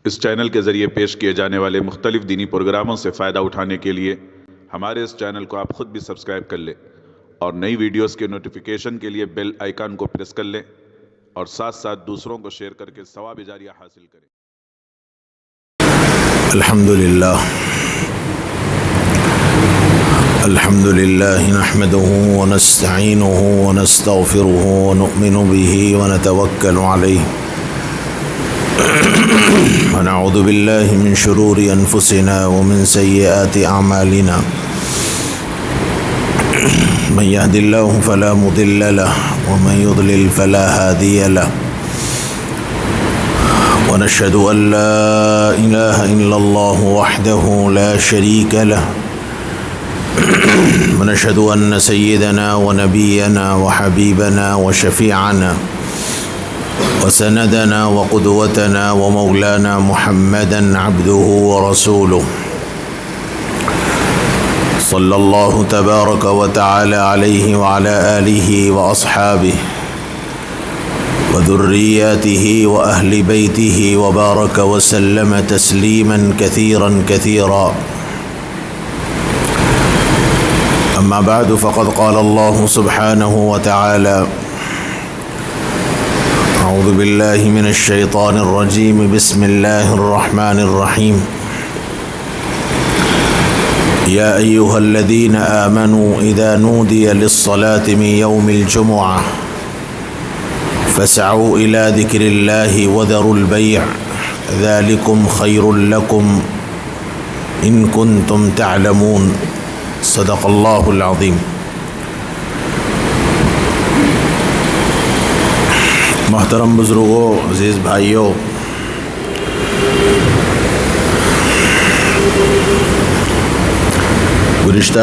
اس channel کے ذریعے پیش کیے جانے والے مختلف دینی پروگراموں سے فائدہ اٹھانے کے لیے ہمارے اس چینل کو آپ خود بھی سبسکرائب کر لیں اور نئی ویڈیوز کے نوٹیفیکیشن کے لیے بیل آئیکن کو پریس کر لیں اور ساتھ ساتھ دوسروں کو شیئر کر کے ثواب جاریہ حاصل کریں۔ الحمد لله نحمده ونستعينه ونستغفره ونؤمن به ونتوكل عليه ونعوذ بالله من شرور أنفسنا ومن سيئات أعمالنا من يهد الله فلا مضل له ومن يضلل فلا هادي له ونشهد أن لا إله إلا الله وحده لا شريك له ونشهد أن سيدنا ونبينا وحبيبنا وشفيعنا وسندنا وقدوتنا ومولانا محمدا عبده ورسوله صلى الله تبارك وتعالى عليه وعلى آله وأصحابه وذرياته وأهل بيته وبارك وسلم تسليما كثيرا كثيرا. أما بعد فقد قال الله سبحانه وتعالى: أعوذ بالله من الشيطان الرجيم بسم الله الرحمن الرحيم يا أيها الذين آمنوا إذا نودي للصلاة من يوم الجمعة فاسعوا إلى ذكر الله وذروا البيع ذلكم خير لكم إن كنتم تعلمون. صدق اللہ العظیم. محترم بزرگوں، عزیز بھائیوں، گزشتہ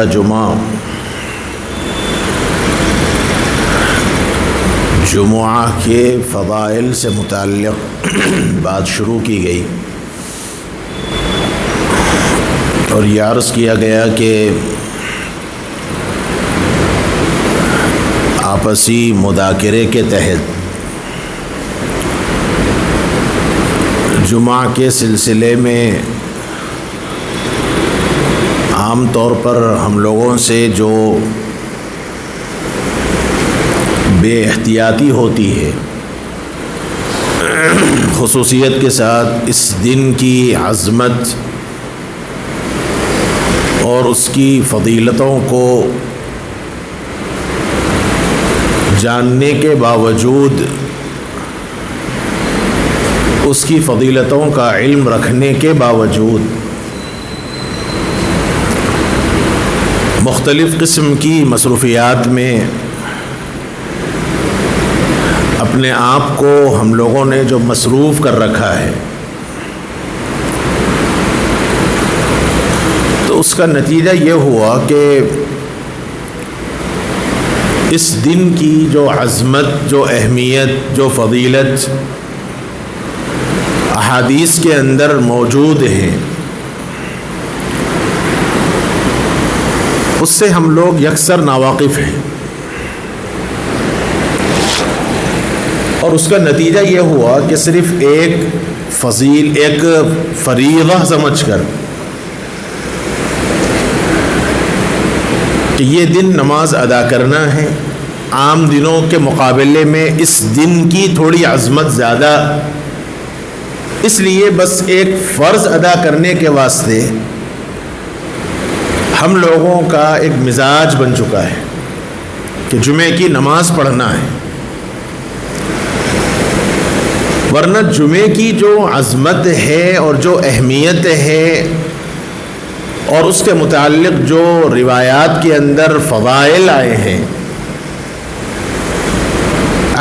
جمعہ کے فضائل سے متعلق بات شروع کی گئی اور یہ عرض کیا گیا کہ آپسی مذاکرے کے تحت جمعہ کے سلسلے میں عام طور پر ہم لوگوں سے جو بے احتیاطی ہوتی ہے، خصوصیت کے ساتھ اس دن کی عظمت اور اس کی فضیلتوں کو جاننے کے باوجود، اس کی فضیلتوں کا علم رکھنے کے باوجود، مختلف قسم کی مصروفیات میں اپنے آپ کو ہم لوگوں نے جو مصروف کر رکھا ہے، تو اس کا نتیجہ یہ ہوا کہ اس دن کی جو عظمت، جو اہمیت، جو فضیلت احادیث کے اندر موجود ہیں، اس سے ہم لوگ یکسر ناواقف ہیں، اور اس کا نتیجہ یہ ہوا کہ صرف ایک فریضہ سمجھ کر کہ یہ دن نماز ادا کرنا ہے، عام دنوں کے مقابلے میں اس دن کی تھوڑی عظمت زیادہ، اس لیے بس ایک فرض ادا کرنے کے واسطے ہم لوگوں کا ایک مزاج بن چکا ہے کہ جمعے کی نماز پڑھنا ہے، ورنہ جمعے کی جو عظمت ہے اور جو اہمیت ہے اور اس کے متعلق جو روایات کے اندر فضائل آئے ہیں،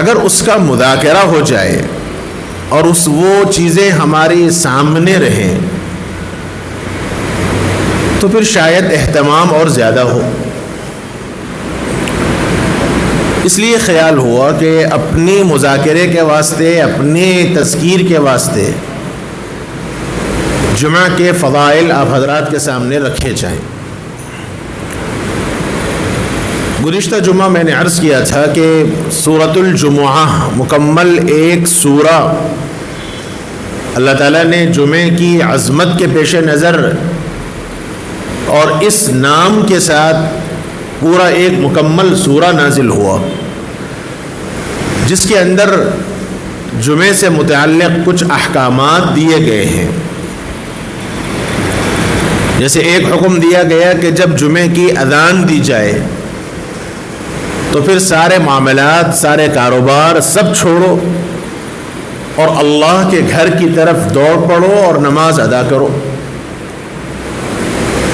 اگر اس کا مذاکرہ ہو جائے اور وہ چیزیں ہمارے سامنے رہیں تو پھر شاید اہتمام اور زیادہ ہو. اس لیے خیال ہوا کہ اپنی مذاکرے کے واسطے، اپنے تذکیر کے واسطے جمعہ کے فضائل آپ حضرات کے سامنے رکھے جائیں. گزشتہ جمعہ میں نے عرض کیا تھا کہ سورۃ الجمعہ مکمل ایک سورہ اللہ تعالیٰ نے جمعے کی عظمت کے پیش نظر اور اس نام کے ساتھ پورا ایک مکمل سورہ نازل ہوا، جس کے اندر جمعے سے متعلق کچھ احکامات دیے گئے ہیں۔ جیسے ایک حکم دیا گیا کہ جب جمعے کی اذان دی جائے تو پھر سارے معاملات، سارے کاروبار سب چھوڑو اور اللہ کے گھر کی طرف دوڑ پڑو اور نماز ادا کرو۔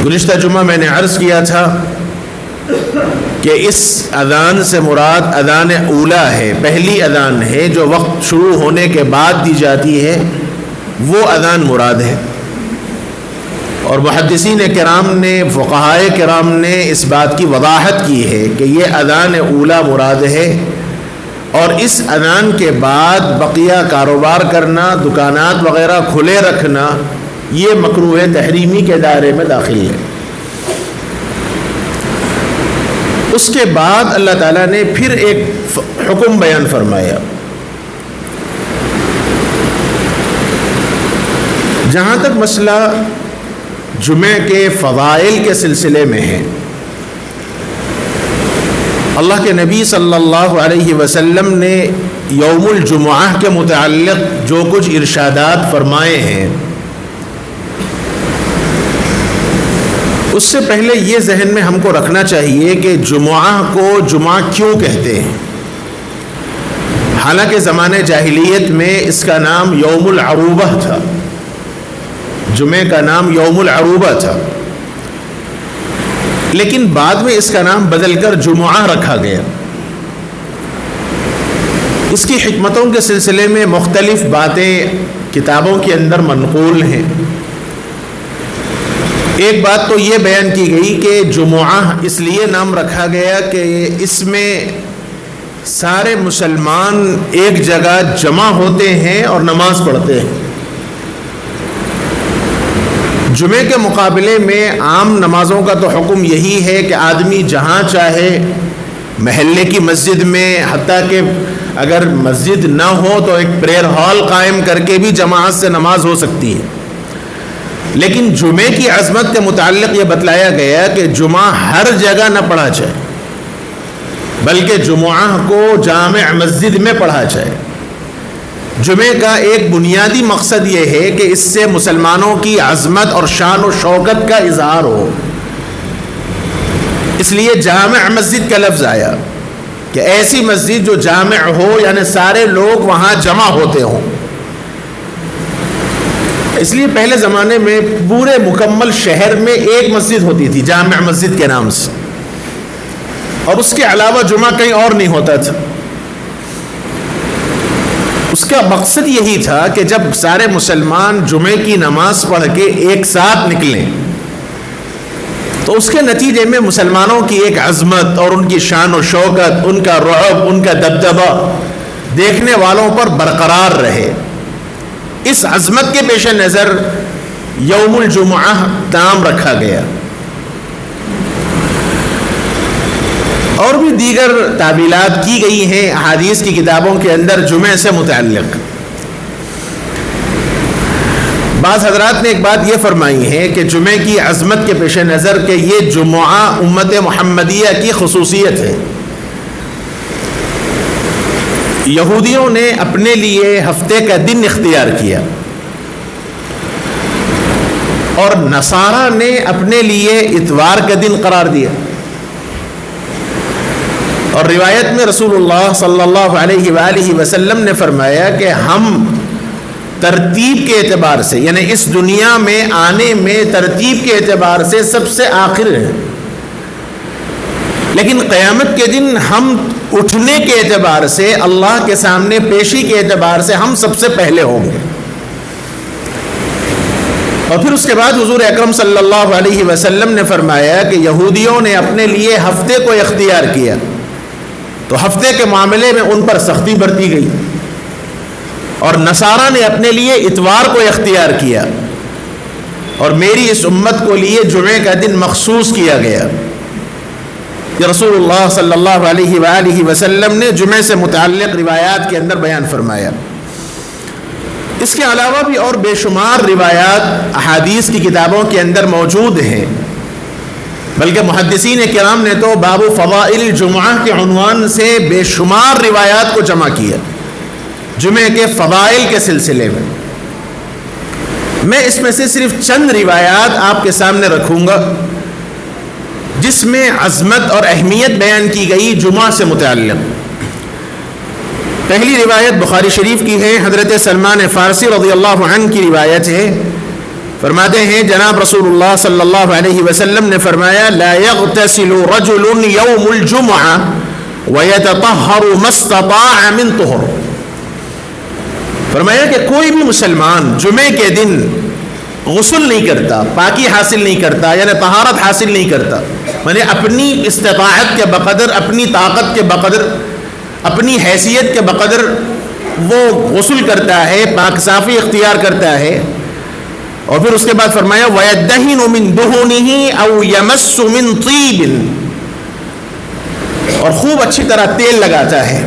گزشتہ جمعہ میں نے عرض کیا تھا کہ اس اذان سے مراد اذان اولیٰ ہے، پہلی اذان ہے جو وقت شروع ہونے کے بعد دی جاتی ہے، وہ اذان مراد ہے۔ اور محدثین کرام نے، فقہائے کرام نے اس بات کی وضاحت کی ہے کہ یہ اذان اولیٰ مراد ہے، اور اس اذان کے بعد بقیہ کاروبار کرنا، دکانات وغیرہ کھلے رکھنا، یہ مکروہ تحریمی کے دائرے میں داخل ہے۔ اس کے بعد اللہ تعالیٰ نے پھر ایک حکم بیان فرمایا۔ جہاں تک مسئلہ جمعے کے فضائل کے سلسلے میں ہے، اللہ کے نبی صلی اللہ علیہ وسلم نے یوم الجمعہ کے متعلق جو کچھ ارشادات فرمائے ہیں، اس سے پہلے یہ ذہن میں ہم کو رکھنا چاہیے کہ جمعہ کو جمعہ کیوں کہتے ہیں۔ حالانکہ زمانے جاہلیت میں اس کا نام یوم العروبہ تھا، جمعے کا نام یوم العروبہ تھا، لیکن بعد میں اس کا نام بدل کر جمعہ رکھا گیا۔ اس کی حکمتوں کے سلسلے میں مختلف باتیں کتابوں کے اندر منقول ہیں۔ ایک بات تو یہ بیان کی گئی کہ جمعہ اس لیے نام رکھا گیا کہ اس میں سارے مسلمان ایک جگہ جمع ہوتے ہیں اور نماز پڑھتے ہیں۔ جمعے کے مقابلے میں عام نمازوں کا تو حکم یہی ہے کہ آدمی جہاں چاہے محلے کی مسجد میں، حتیٰ کہ اگر مسجد نہ ہو تو ایک پریئر ہال قائم کر کے بھی جماعت سے نماز ہو سکتی ہے۔ لیکن جمعے کی عظمت کے متعلق یہ بتلایا گیا کہ جمعہ ہر جگہ نہ پڑھا جائے، بلکہ جمعہ کو جامع مسجد میں پڑھا جائے۔ جمعے کا ایک بنیادی مقصد یہ ہے کہ اس سے مسلمانوں کی عظمت اور شان و شوکت کا اظہار ہو، اس لیے جامع مسجد کا لفظ آیا کہ ایسی مسجد جو جامع ہو، یعنی سارے لوگ وہاں جمع ہوتے ہوں۔ اس لیے پہلے زمانے میں پورے مکمل شہر میں ایک مسجد ہوتی تھی جامع مسجد کے نام سے، اور اس کے علاوہ جمعہ کہیں اور نہیں ہوتا تھا۔ اس کا مقصد یہی تھا کہ جب سارے مسلمان جمعے کی نماز پڑھ کے ایک ساتھ نکلیں تو اس کے نتیجے میں مسلمانوں کی ایک عظمت اور ان کی شان و شوکت، ان کا رعب، ان کا دبدبہ دیکھنے والوں پر برقرار رہے۔ اس عظمت کے پیش نظر یوم الجمعہ نام رکھا گیا۔ اور بھی دیگر تعبیلات کی گئی ہیں احادیث کی کتابوں کے اندر جمعے سے متعلق۔ بعض حضرات نے ایک بات یہ فرمائی ہے کہ جمعے کی عظمت کے پیش نظر کہ یہ جمعہ امت محمدیہ کی خصوصیت ہے۔ یہودیوں نے اپنے لیے ہفتے کا دن اختیار کیا، اور نصارہ نے اپنے لیے اتوار کا دن قرار دیا۔ اور روایت میں رسول اللہ صلی اللہ علیہ وآلہ وسلم نے فرمایا کہ ہم ترتیب کے اعتبار سے، یعنی اس دنیا میں آنے میں ترتیب کے اعتبار سے سب سے آخر ہیں، لیکن قیامت کے دن ہم اٹھنے کے اعتبار سے، اللہ کے سامنے پیشی کے اعتبار سے ہم سب سے پہلے ہوں گے۔ اور پھر اس کے بعد حضور اکرم صلی اللہ علیہ وسلم نے فرمایا کہ یہودیوں نے اپنے لیے ہفتے کو اختیار کیا تو ہفتے کے معاملے میں ان پر سختی برتی گئی، اور نصارہ نے اپنے لیے اتوار کو اختیار کیا، اور میری اس امت کو لیے جمعے کا دن مخصوص کیا گیا۔ یہ رسول اللہ صلی اللہ علیہ وآلہ وسلم نے جمعے سے متعلق روایات کے اندر بیان فرمایا۔ اس کے علاوہ بھی اور بے شمار روایات احادیث کی کتابوں کے اندر موجود ہیں، بلکہ محدثین کرام نے تو باب فضائل الجمعہ کے عنوان سے بے شمار روایات کو جمع کیا جمعے کے فضائل کے سلسلے میں۔ میں اس میں سے صرف چند روایات آپ کے سامنے رکھوں گا جس میں عظمت اور اہمیت بیان کی گئی جمعہ سے متعلق۔ پہلی روایت بخاری شریف کی ہے، حضرت سلمان فارسی رضی اللہ عنہ کی روایت ہے۔ فرماتے ہیں جناب رسول اللہ صلی اللہ علیہ وسلم نے فرمایا لا يغتسل رجل يوم الجمعة ويتطهر ما استطاع من طهر۔ فرمایا کہ کوئی بھی مسلمان جمعے کے دن غسل نہیں کرتا، پاکی حاصل نہیں کرتا، یعنی طہارت حاصل نہیں کرتا، یعنی اپنی استطاعت کے بقدر، اپنی طاقت کے بقدر، اپنی حیثیت کے بقدر وہ غسل کرتا ہے، پاک صافی اختیار کرتا ہے، اور پھر اس کے بعد فرمایا وَيَدَّهِنُ مِن دُهُنِهِ أَوْ يَمَسُّ مِن طِيبٍ، اور خوب اچھی طرح تیل لگاتا ہے،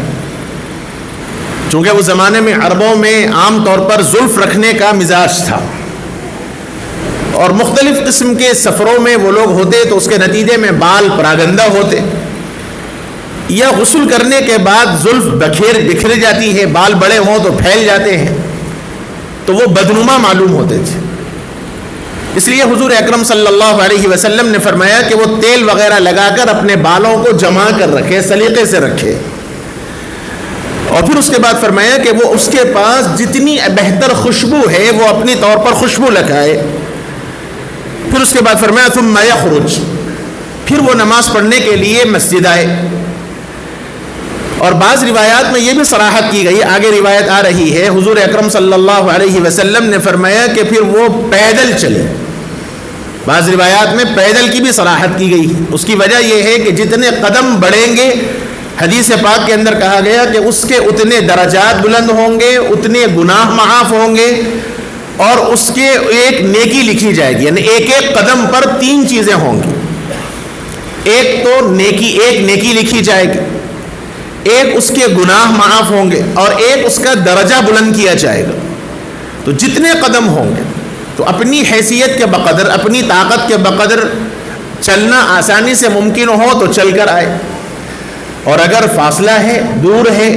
چونکہ اس زمانے میں عربوں میں عام طور پر زلف رکھنے کا مزاج تھا، اور مختلف قسم کے سفروں میں وہ لوگ ہوتے تو اس کے نتیجے میں بال پراگندہ ہوتے، یا غسل کرنے کے بعد زلف بکھر جاتی ہے، بال بڑے ہوں تو پھیل جاتے ہیں، تو وہ بدنما معلوم ہوتے تھے۔ اس لیے حضور اکرم صلی اللہ علیہ وسلم نے فرمایا کہ وہ تیل وغیرہ لگا کر اپنے بالوں کو جما کر رکھے، سلیقے سے رکھے، اور پھر اس کے بعد فرمایا کہ وہ اس کے پاس جتنی بہتر خوشبو ہے وہ اپنی طور پر خوشبو لگائے، پھر اس کے بعد فرمایا ثم یخرج، پھر وہ نماز پڑھنے کے لیے مسجد آئے۔ اور بعض روایات میں یہ بھی صراحت کی گئی، آگے روایت آ رہی ہے، حضور اکرم صلی اللہ علیہ وسلم نے فرمایا کہ پھر وہ پیدل چلے۔ بعض روایات میں پیدل کی بھی صراحت کی گئی، اس کی وجہ یہ ہے کہ جتنے قدم بڑھیں گے، حدیث پاک کے اندر کہا گیا کہ اس کے اتنے درجات بلند ہوں گے، اتنے گناہ معاف ہوں گے، اور اس کے ایک نیکی لکھی جائے گی، یعنی ایک ایک قدم پر 3 چیزیں ہوں گی، ایک تو ایک نیکی لکھی جائے گی، ایک اس کے گناہ معاف ہوں گے، اور ایک اس کا درجہ بلند کیا جائے گا۔ تو جتنے قدم ہوں گے تو اپنی حیثیت کے بقدر، اپنی طاقت کے بقدر چلنا آسانی سے ممکن ہو تو چل کر آئے، اور اگر فاصلہ ہے، دور ہے،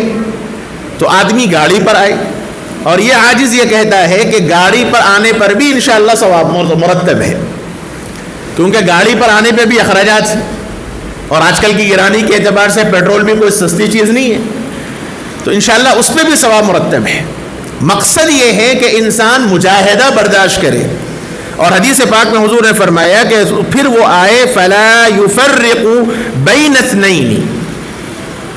تو آدمی گاڑی پر آئے۔ اور یہ عاجز یہ کہتا ہے کہ گاڑی پر آنے پر بھی انشاءاللہ ثواب مرتب ہے، کیونکہ گاڑی پر آنے پہ بھی اخراجات ہیں، اور آج کل کی گرانی کے اعتبار سے پیٹرول بھی کوئی سستی چیز نہیں ہے، تو انشاءاللہ اس پہ بھی ثواب مرتب ہے۔ مقصد یہ ہے کہ انسان مجاہدہ برداشت کرے، اور حدیث پاک میں حضور نے فرمایا کہ پھر وہ آئے فَلَا يُفَرِّقُ بَيْنَ اثْنَيْنِ،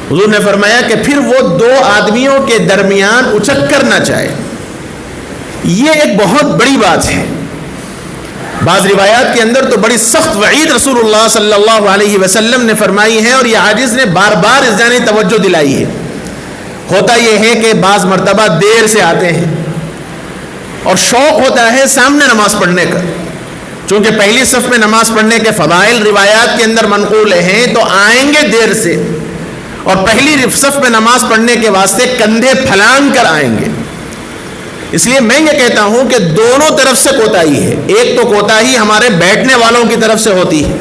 حضور نے فرمایا کہ پھر وہ 2 آدمیوں کے درمیان اچک کر نہ جائے۔ یہ ایک بہت بڑی بات ہے۔ بعض روایات کے اندر تو بڑی سخت وعید رسول اللہ صلی اللہ علیہ وسلم نے فرمائی ہے، اور یہ عاجز نے بار بار اس جانب توجہ دلائی ہے۔ ہوتا یہ ہے کہ بعض مرتبہ دیر سے آتے ہیں، اور شوق ہوتا ہے سامنے نماز پڑھنے کا، چونکہ پہلی صف میں نماز پڑھنے کے فضائل روایات کے اندر منقول ہیں، تو آئیں گے دیر سے، اور پہلی صف میں نماز پڑھنے کے واسطے کندھے پھلانگ کر آئیں گے۔ اس لیے میں یہ کہتا ہوں کہ دونوں طرف سے کوتاہی ہے۔ ایک تو کوتاہی ہمارے بیٹھنے والوں کی طرف سے ہوتی ہے،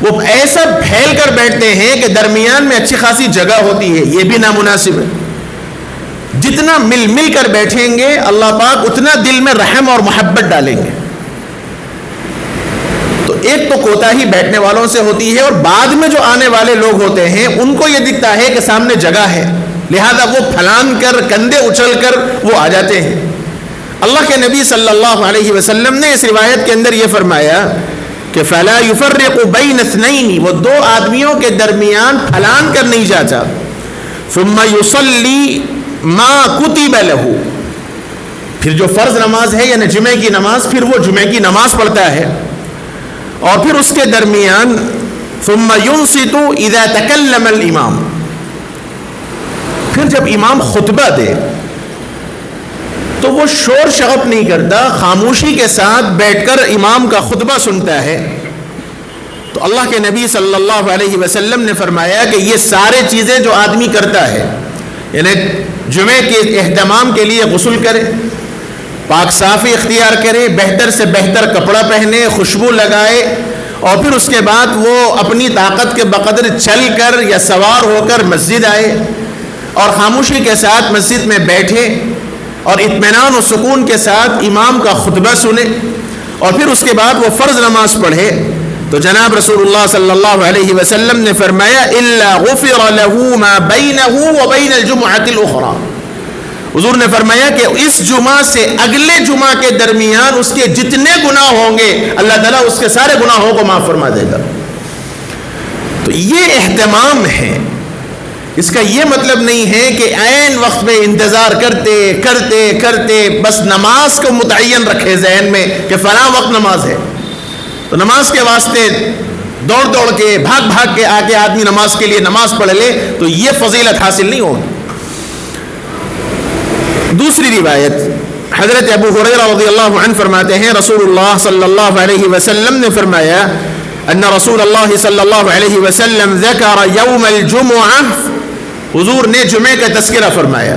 وہ ایسا پھیل کر بیٹھتے ہیں کہ درمیان میں اچھی خاصی جگہ ہوتی ہے، یہ بھی نامناسب ہے۔ جتنا مل کر بیٹھیں گے اللہ پاک اتنا دل میں رحم اور محبت ڈالیں گے۔ تو ایک تو کوتاہی بیٹھنے والوں سے ہوتی ہے، اور بعد میں جو آنے والے لوگ ہوتے ہیں ان کو یہ دکھتا ہے کہ سامنے جگہ ہے، لہذا وہ پھلان کر کندھے اچھل کر وہ آ جاتے ہیں۔ اللہ کے نبی صلی اللہ علیہ وسلم نے اس روایت کے اندر یہ فرمایا کہ فَلَا يُفَرِّقُ بَيْنَ اثْنَيْنِ، وہ 2 آدمیوں کے درمیان پھلان کر نہیں جاتا۔ ثُمَّ يُصَلِّي مَا كُتِبَ لَهُ، پھر جو فرض نماز ہے یعنی جمعے کی نماز، پھر وہ جمعے کی نماز پڑھتا ہے، اور پھر اس کے درمیان ثُمَّ يُنصِتُ إِذَا تَكَلَّمَ الْإِمَامُ، پھر جب امام خطبہ دے تو وہ شور شغب نہیں کرتا، خاموشی کے ساتھ بیٹھ کر امام کا خطبہ سنتا ہے۔ تو اللہ کے نبی صلی اللہ علیہ وسلم نے فرمایا کہ یہ سارے چیزیں جو آدمی کرتا ہے، یعنی جمعے کے اہتمام کے لیے غسل کرے، پاک صافی اختیار کرے، بہتر سے بہتر کپڑا پہنے، خوشبو لگائے، اور پھر اس کے بعد وہ اپنی طاقت کے بقدر چل کر یا سوار ہو کر مسجد آئے اور خاموشی کے ساتھ مسجد میں بیٹھے اور اطمینان و سکون کے ساتھ امام کا خطبہ سنے، اور پھر اس کے بعد وہ فرض نماز پڑھے، تو جناب رسول اللہ صلی اللہ علیہ وسلم نے فرمایا الا غفر له ما بینه وبین الجمعۃ الاخرى. حضور نے فرمایا کہ اس جمعہ سے اگلے جمعہ کے درمیان اس کے جتنے گناہ ہوں گے اللہ تعالیٰ اس کے سارے گناہوں کو معاف فرما دے گا. تو یہ اہتمام ہے. اس کا یہ مطلب نہیں ہے کہ عین وقت میں انتظار کرتے کرتے کرتے بس نماز کو متعین رکھے ذہن میں کہ فلاں وقت نماز ہے تو نماز کے واسطے دوڑ دوڑ کے بھاگ بھاگ کے آ کے آدمی نماز کے لیے نماز پڑھ لے تو یہ فضیلت حاصل نہیں ہوگی. دوسری روایت حضرت ابو ہریرہ رضی اللہ عنہ فرماتے ہیں رسول اللہ صلی اللہ علیہ وسلم نے فرمایا ان رسول اللہ صلی اللہ علیہ وسلم ذکر یوم الجمعہ. حضور نے جمعے کا تذکرہ فرمایا،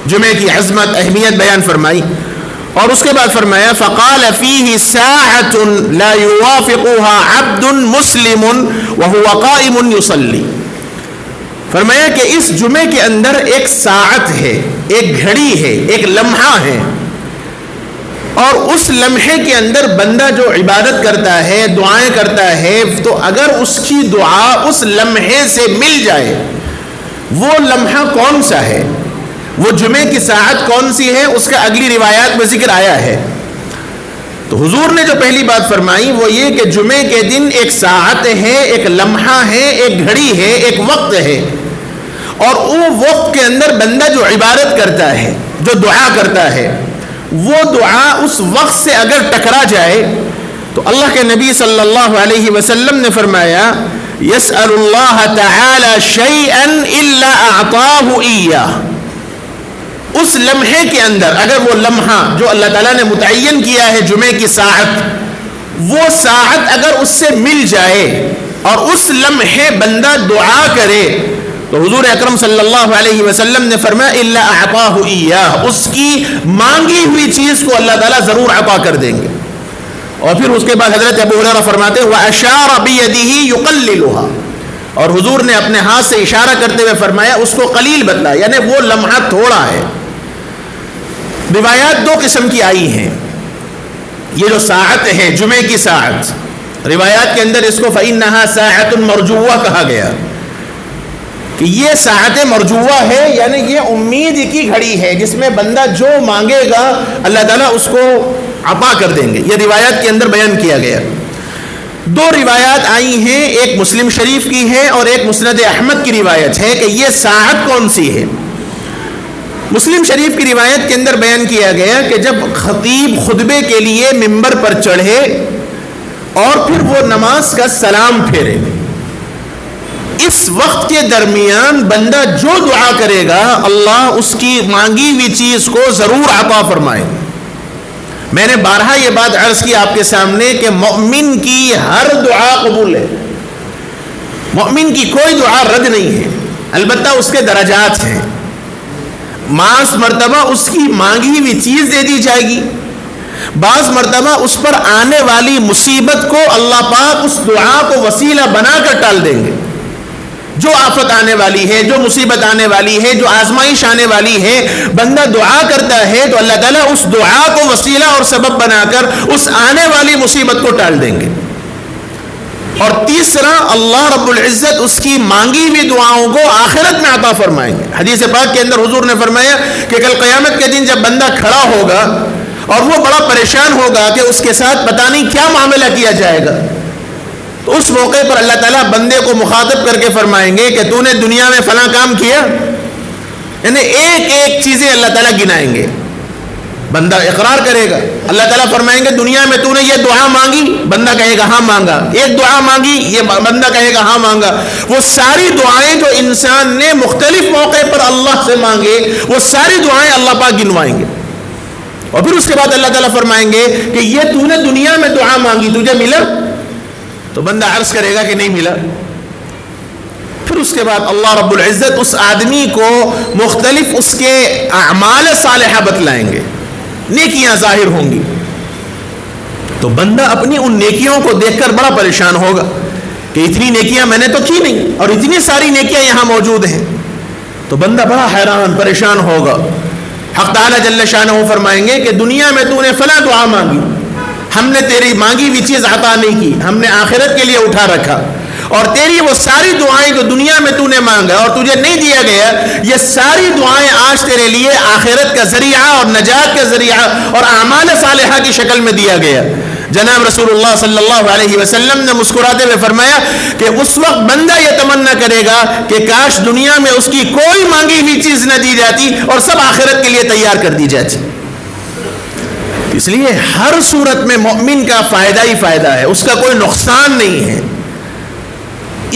جمعے کی عظمت اہمیت بیان فرمائی، اور اس کے بعد فرمایا فقال فیہ ساعۃ لا یوافقها عبد مسلم وهو قائم یصلی. فرمایا کہ اس جمعے کے اندر ایک ساعت ہے، ایک گھڑی ہے، ایک لمحہ ہے، اور اس لمحے کے اندر بندہ جو عبادت کرتا ہے، دعائیں کرتا ہے، تو اگر اس کی دعا اس لمحے سے مل جائے، وہ لمحہ کون سا ہے، وہ جمعے کی ساعت کون سی ہے، اس کا اگلی روایات میں ذکر آیا ہے. تو حضور نے جو پہلی بات فرمائی وہ یہ کہ جمعے کے دن ایک ساعت ہے، ایک لمحہ ہے، ایک گھڑی ہے، ایک وقت ہے، اور وہ وقت کے اندر بندہ جو عبادت کرتا ہے، جو دعا کرتا ہے، وہ دعا اس وقت سے اگر ٹکرا جائے تو اللہ کے نبی صلی اللہ علیہ وسلم نے فرمایا یسأل اللہ تعالی شیئا الا اعطاہ ایاہ. اس لمحے کے اندر اگر وہ لمحہ جو اللہ تعالیٰ نے متعین کیا ہے جمعے کی ساعت، وہ ساعت اگر اس سے مل جائے اور اس لمحے بندہ دعا کرے تو حضور اکرم صلی اللہ علیہ وسلم نے فرمایا الا اعطاہ ایاہ، اس کی مانگی ہوئی چیز کو اللہ تعالیٰ ضرور عطا کر دیں گے. اور پھر اس کے بعد حضرت ابو ہریرہ فرماتے ہیں واشار بیدہ یقللها، اور حضور نے اپنے ہاتھ سے اشارہ کرتے ہوئے فرمایا اس کو قلیل بتلا، یعنی وہ لمحہ تھوڑا ہے. روایات دو قسم کی آئی ہیں. یہ جو ساعت ہے جمعے کی ساعت، روایات کے اندر اس کو فإنها ساعۃ مرجوہ کہا گیا کہ یہ ساعت مرجوہ ہے، یعنی یہ امید کی گھڑی ہے جس میں بندہ جو مانگے گا اللہ تعالیٰ اس کو عطا کر دیں گے. یہ روایات کے اندر بیان کیا گیا. دو روایات آئی ہیں، ایک مسلم شریف کی ہے اور ایک مسند احمد کی روایت ہے کہ یہ ساعت کون سی ہے. مسلم شریف کی روایت کے اندر بیان کیا گیا کہ جب خطیب خطبے کے لیے ممبر پر چڑھے اور پھر وہ نماز کا سلام پھیرے، اس وقت کے درمیان بندہ جو دعا کرے گا اللہ اس کی مانگی ہوئی چیز کو ضرور عطا فرمائے. میں نے بارہا یہ بات عرض کی آپ کے سامنے کہ مومن کی ہر دعا قبول ہے، مومن کی کوئی دعا رد نہیں ہے، البتہ اس کے درجات ہیں. بعض مرتبہ اس کی مانگی ہوئی چیز دے دی جائے گی، بعض مرتبہ اس پر آنے والی مصیبت کو اللہ پاک اس دعا کو وسیلہ بنا کر ٹال دیں گے. جو آفت آنے والی ہے، جو مصیبت آنے والی ہے، جو آزمائش آنے والی ہے، بندہ دعا کرتا ہے تو اللہ تعالیٰ اس دعا کو وسیلہ اور سبب بنا کر اس آنے والی مصیبت کو ٹال دیں گے. اور تیسرا اللہ رب العزت اس کی مانگی ہوئی دعاؤں کو آخرت میں عطا فرمائیں گے. حدیث پاک کے اندر حضور نے فرمایا کہ کل قیامت کے دن جب بندہ کھڑا ہوگا اور وہ بڑا پریشان ہوگا کہ اس کے ساتھ پتہ نہیں کیا معاملہ کیا جائے گا، تو اس موقع پر اللہ تعالیٰ بندے کو مخاطب کر کے فرمائیں گے کہ تو نے دنیا میں فلاں کام کیا، یعنی ایک ایک چیزیں اللہ تعالیٰ گنائیں گے. بندہ اقرار کرے گا، اللہ تعالیٰ فرمائیں گے دنیا میں تو نے یہ دعا مانگی، بندہ کہے گا ہاں مانگا. ایک دعا مانگی، یہ بندہ کہے گا ہاں مانگا. وہ ساری دعائیں جو انسان نے مختلف موقع پر اللہ سے مانگے وہ ساری دعائیں اللہ پاک گنوائیں گے. اور پھر اس کے بعد اللہ تعالیٰ فرمائیں گے کہ یہ تو نے دنیا میں دعا مانگی، تجھے ملا؟ تو بندہ عرض کرے گا کہ نہیں ملا. پھر اس کے بعد اللہ رب العزت اس آدمی کو مختلف اس کے اعمال صالحہ بتلائیں گے، نیکیاں ظاہر ہوں گی. تو بندہ اپنی ان نیکیوں کو دیکھ کر بڑا پریشان ہوگا کہ اتنی نیکیاں میں نے تو کی نہیں اور اتنی ساری نیکیاں یہاں موجود ہیں. تو بندہ بڑا حیران پریشان ہوگا. حق تعالی جل شانہ فرمائیں گے کہ دنیا میں تو نے فلاں دعا مانگی، ہم نے تیری مانگی ہوئی چیز عطا نہیں کی، ہم نے آخرت کے لیے اٹھا رکھا، اور تیری وہ ساری دعائیں جو دنیا میں تو نے مانگا اور تجھے نہیں دیا گیا، یہ ساری دعائیں آج تیرے لیے آخرت کا ذریعہ اور نجات کا ذریعہ اور اعمال صالحہ کی شکل میں دیا گیا. جناب رسول اللہ صلی اللہ علیہ وسلم نے مسکراتے ہوئے فرمایا کہ اس وقت بندہ یہ تمنا کرے گا کہ کاش دنیا میں اس کی کوئی مانگی ہوئی چیز نہ دی جاتی اور سب آخرت کے لیے تیار کر دی جاتی. اس لیے ہر صورت میں مومن کا فائدہ ہی فائدہ ہے، اس کا کوئی نقصان نہیں ہے.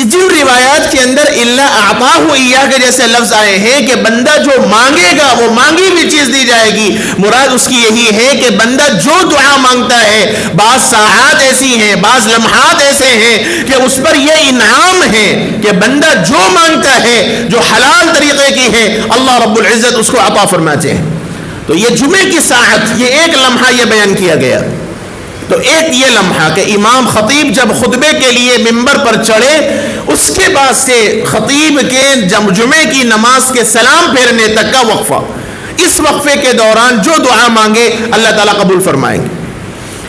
جن روایات کے اندر اللہ اعطاہ ایاہ کے جیسے لفظ آئے ہیں کہ بندہ جو مانگے گا وہ مانگی ہوئی چیز دی جائے گی، مراد اس کی یہی ہے کہ بندہ جو دعا مانگتا ہے، بعض ساعات ایسی ہیں، بعض لمحات ایسے ہیں کہ اس پر یہ انعام ہے کہ بندہ جو مانگتا ہے جو حلال طریقے کی ہے اللہ رب العزت اس کو عطا فرماتے ہیں. تو یہ جمعے کی ساعت، یہ ایک لمحہ یہ بیان کیا گیا. تو ایک یہ لمحہ کہ امام خطیب جب خطبے کے لیے ممبر پر چڑھے، اس کے بعد سے خطیب کے جمعے کی نماز کے سلام پھیرنے تک کا وقفہ، اس وقفے کے دوران جو دعا مانگے اللہ تعالیٰ قبول فرمائیں گے.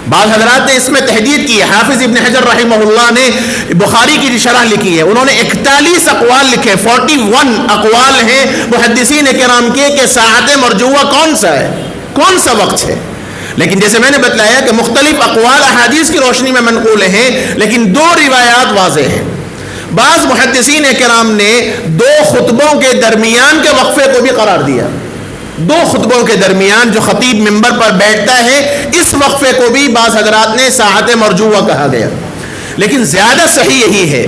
بعض حضرات نے اس میں تحدید کی ہے. حافظ ابن حجر رحمہ اللہ نے بخاری کی شرح لکھی ہے، انہوں نے 41 اقوال لکھے، 41 اقوال ہیں محدثین کرام کے کہ ساعت مرجوہ کون سا ہے، کون سا وقت ہے. لیکن جیسے میں نے بتلایا کہ مختلف اقوال احادیث کی روشنی میں منقول ہیں، لیکن دو روایات واضح ہیں. بعض محدثین کرام نے 2 خطبوں کے درمیان کے وقفے کو بھی قرار دیا. 2 خطبوں کے درمیان جو خطیب ممبر پر بیٹھتا ہے، اس وقفے کو بھی بعض حضرات نے ساعت مرجوہ کہا گیا. لیکن زیادہ صحیح یہی ہے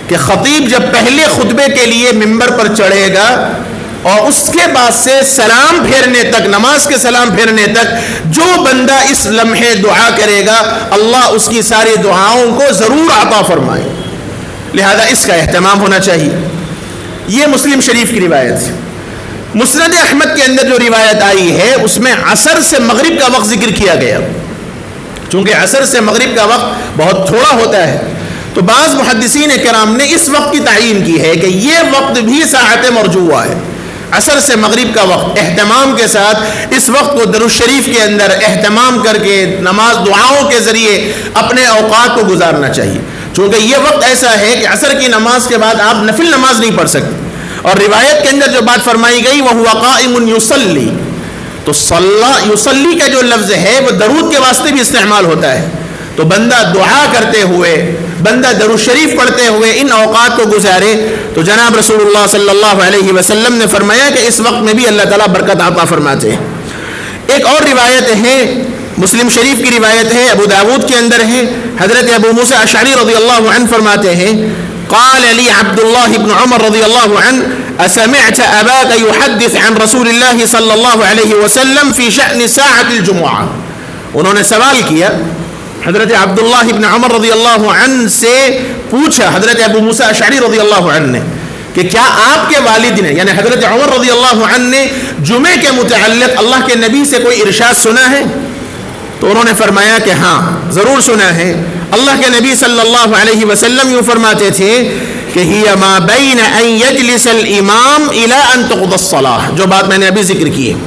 کہ خطیب جب پہلے خطبے کے لیے ممبر پر چڑھے گا اور اس کے بعد سے سلام پھیرنے تک، نماز کے سلام پھیرنے تک جو بندہ اس لمحے دعا کرے گا اللہ اس کی ساری دعاؤں کو ضرور عطا فرمائے. لہذا اس کا اہتمام ہونا چاہیے. یہ مسلم شریف کی روایت ہے. مسند احمد کے اندر جو روایت آئی ہے اس میں عصر سے مغرب کا وقت ذکر کیا گیا. چونکہ عصر سے مغرب کا وقت بہت تھوڑا ہوتا ہے تو بعض محدثین کرام نے اس وقت کی تعیین کی ہے کہ یہ وقت بھی ساعت مرجوہ ہے. عصر سے مغرب کا وقت اہتمام کے ساتھ اس وقت کو درود شریف کے اندر اہتمام کر کے نماز دعاؤں کے ذریعے اپنے اوقات کو گزارنا چاہیے. چونکہ یہ وقت ایسا ہے کہ عصر کی نماز کے بعد آپ نفل نماز نہیں پڑھ سکتے. اور روایت کے اندر جو بات فرمائی گئی وہ ہوا قائم یصلی، تو صلی یصلی کا جو لفظ ہے وہ درود کے واسطے بھی استعمال ہوتا ہے. تو بندہ دعا کرتے ہوئے، بندہ درود شریف پڑھتے ہوئے ان اوقات کو گزارے. تو جناب رسول اللہ صلی اللہ علیہ وسلم نے فرمایا کہ اس وقت میں بھی اللہ تعالیٰ برکت عطا فرماتے ہیں. ایک اور روایت ہے، مسلم شریف کی روایت ہے، ابو داود کے اندر ہے. حضرت ابو موسیٰ اشعری رضی اللہ عنہ فرماتے ہیں قال لي عبد الله بن عمر رضی اللہ عنہ اسمعت اباك يحدث عن رسول الله صلی اللہ علیہ وسلم في شأن ساعة الجمعہ. انہوں نے سوال کیا، حضرت عبداللہ ابن عمر رضی اللہ عنہ سے پوچھا حضرت ابو موسیٰ اشعری رضی اللہ عنہ نے کہ کیا آپ کے والد نے، یعنی حضرت عمر رضی اللہ عنہ نے جمعے کے متعلق اللہ کے نبی سے کوئی ارشاد سنا ہے؟ تو انہوں نے فرمایا کہ ہاں ضرور سنا ہے. اللہ کے نبی صلی اللہ علیہ وسلم یوں فرماتے تھے کہ ہی ما بین ان یجلس الامام الی ان تقضی الصلاۃ، جو بات میں نے ابھی ذکر کی ہے.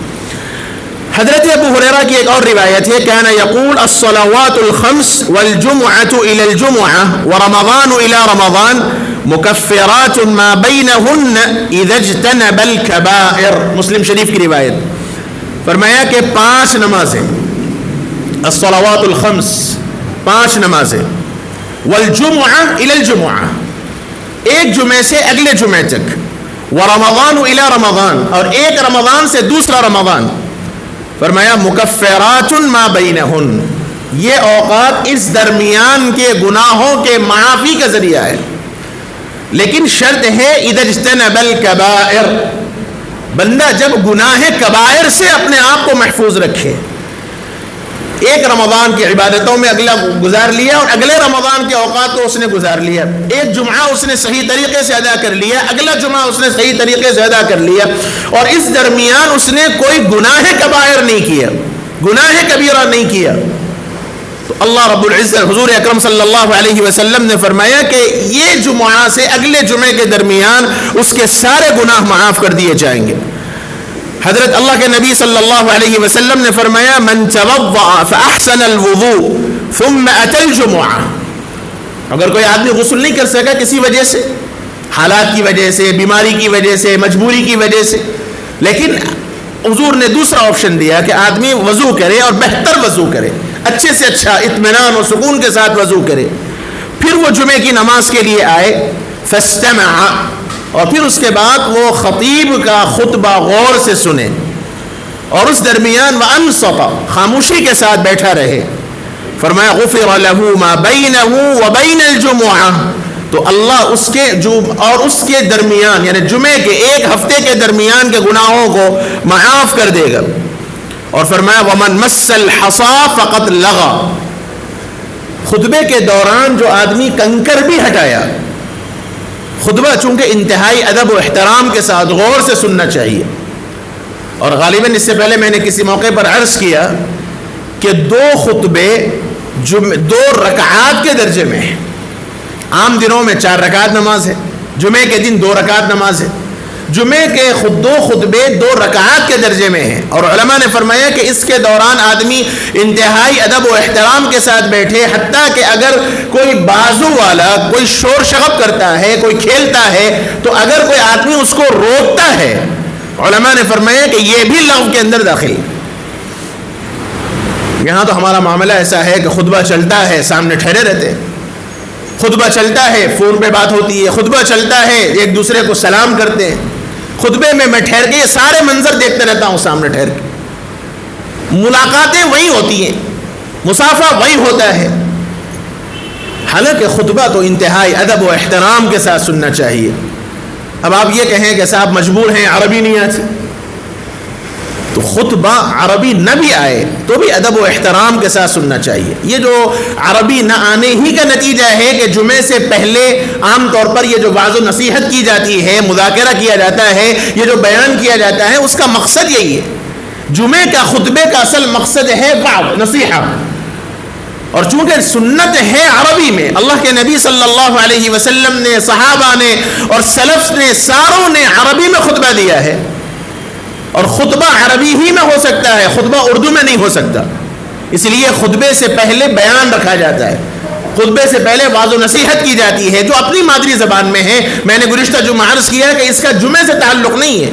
حضرت ابو ہریرہ کی ایک اور روایت ہے کان یقول الصلوات الخمس والجمعۃ الی الجمعہ ورمضان الی رمضان مکفرات ما بینہن اذا اجتنب الکبائر. مسلم شریف کی روایت. فرمایا کہ 5 نمازیں، الصلوات الخمس 5 نمازیں، والجمعہ الی الجمعہ ایک جمعے سے اگلے جمعے تک، ورمضان الی رمضان اور ایک رمضان سے دوسرا رمضان. فرمایا مکفرات ما بینہن، یہ اوقات اس درمیان کے گناہوں کے معافی کا ذریعہ ہے. لیکن شرط ہے اذا اجتنب الکبائر، بندہ جب گناہ کبائر سے اپنے آپ کو محفوظ رکھے. ایک رمضان کی عبادتوں میں اگلا گزار لیا اور اگلے رمضان کے اوقات کو اس نے گزار لیا. ایک جمعہ اس نے صحیح طریقے سے ادا کر لیا, اگلا جمعہ اس نے صحیح طریقے سے ادا کر لیا, اور اس درمیان اس نے کوئی گناہ کبائر نہیں کیا, گناہ کبیرہ نہیں کیا. تو اللہ رب العزت, حضور اکرم صلی اللہ علیہ وسلم نے فرمایا کہ یہ جمعہ سے اگلے جمعے کے درمیان اس کے سارے گناہ معاف کر دیے جائیں گے. حضرت اللہ کے نبی صلی اللہ علیہ وسلم نے فرمایا من توضأ فاحسن الوضوء ثم اتى الجمعہ, اگر کوئی آدمی غسل نہیں کر سکا کسی وجہ سے, حالات کی وجہ سے, بیماری کی وجہ سے, مجبوری کی وجہ سے, لیکن حضور نے دوسرا آپشن دیا کہ آدمی وضو کرے اور بہتر وضو کرے, اچھے سے اچھا اطمینان اور سکون کے ساتھ وضو کرے, پھر وہ جمعے کی نماز کے لیے آئے, فاستمع, اور پھر اس کے بعد وہ خطیب کا خطبہ غور سے سنے, اور اس درمیان وانصت, خاموشی کے ساتھ بیٹھا رہے. فرمایا غفر له ما بینه وبین الجمعہ, تو اللہ اس کے اور اس کے درمیان یعنی جمعے کے ایک ہفتے کے درمیان کے گناہوں کو معاف کر دے گا. اور فرمایا ومن مس الحصى فقد لغى, خطبے کے دوران جو آدمی کنکر بھی ہٹایا, خطبہ چونکہ انتہائی ادب و احترام کے ساتھ غور سے سننا چاہیے, اور غالباً اس سے پہلے میں نے کسی موقع پر عرض کیا کہ 2 خطبے 2 رکعات کے درجے میں ہیں. عام دنوں میں 4 رکعت نماز ہے, جمعے کے دن 2 رکعت نماز ہے. جمعے کے 2 خطبے 2 رکعات کے درجے میں ہیں, اور علماء نے فرمایا کہ اس کے دوران آدمی انتہائی ادب و احترام کے ساتھ بیٹھے, حتیٰ کہ اگر کوئی بازو والا کوئی شور شغب کرتا ہے, کوئی کھیلتا ہے, تو اگر کوئی آدمی اس کو روکتا ہے, علماء نے فرمایا کہ یہ بھی لغو کے اندر داخل. یہاں تو ہمارا معاملہ ایسا ہے کہ خطبہ چلتا ہے, سامنے ٹھہرے رہتے ہیں, خطبہ چلتا ہے, فون پہ بات ہوتی ہے, خطبہ چلتا ہے, ایک دوسرے کو سلام کرتے ہیں, خطبے میں ٹھہر کے یہ سارے منظر دیکھتے رہتا ہوں سامنے ٹھہر کے. ملاقاتیں وہی ہوتی ہیں, مصافحہ وہی ہوتا ہے, حالانکہ خطبہ تو انتہائی ادب و احترام کے ساتھ سننا چاہیے. اب آپ یہ کہیں کہ صاحب مجبور ہیں, عربی نہیں آتی, تو خطبہ عربی نہ بھی آئے تو بھی ادب و احترام کے ساتھ سننا چاہیے. یہ جو عربی نہ آنے ہی کا نتیجہ ہے کہ جمعے سے پہلے عام طور پر یہ جو وعظ و نصیحت کی جاتی ہے, مذاکرہ کیا جاتا ہے, یہ جو بیان کیا جاتا ہے, اس کا مقصد یہی ہے. جمعے کا خطبے کا اصل مقصد ہے وعظ نصیحت, اور چونکہ سنت ہے عربی میں, اللہ کے نبی صلی اللہ علیہ وسلم نے, صحابہ نے اور سلف نے, ساروں نے عربی میں خطبہ دیا ہے, اور خطبہ عربی ہی میں ہو سکتا ہے, خطبہ اردو میں نہیں ہو سکتا. اس لیے خطبے سے پہلے بیان رکھا جاتا ہے, خطبے سے پہلے واضح و نصیحت کی جاتی ہے جو اپنی مادری زبان میں ہے. میں نے گزشتہ جمعہ عرض کیا کہ اس کا جمعے سے تعلق نہیں ہے.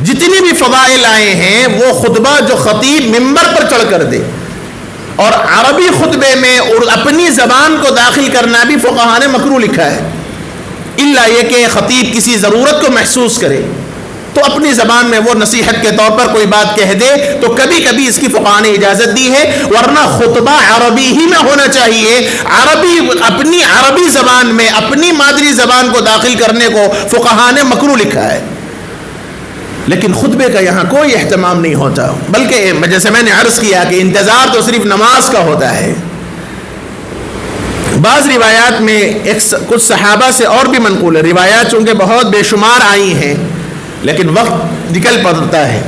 جتنی بھی فضائل آئے ہیں وہ خطبہ جو خطیب ممبر پر چڑھ کر دے, اور عربی خطبے میں اور اپنی زبان کو داخل کرنا بھی فقہاء نے مکروہ لکھا ہے, الا یہ کہ خطیب کسی ضرورت کو محسوس کرے تو اپنی زبان میں وہ نصیحت کے طور پر کوئی بات کہہ دے, تو کبھی کبھی اس کی فقہاء نے اجازت دی ہے, ورنہ خطبہ عربی ہی میں ہونا چاہیے. اپنی عربی زبان میں اپنی مادری زبان کو داخل کرنے کو فقہاء نے مکروہ لکھا ہے. لیکن خطبے کا یہاں کوئی اہتمام نہیں ہوتا, بلکہ جیسے میں نے عرض کیا کہ انتظار تو صرف نماز کا ہوتا ہے. بعض روایات میں کچھ صحابہ سے اور بھی منقول ہے, روایات چونکہ بہت بے شمار آئی ہیں لیکن وقت نکل پڑتا ہے.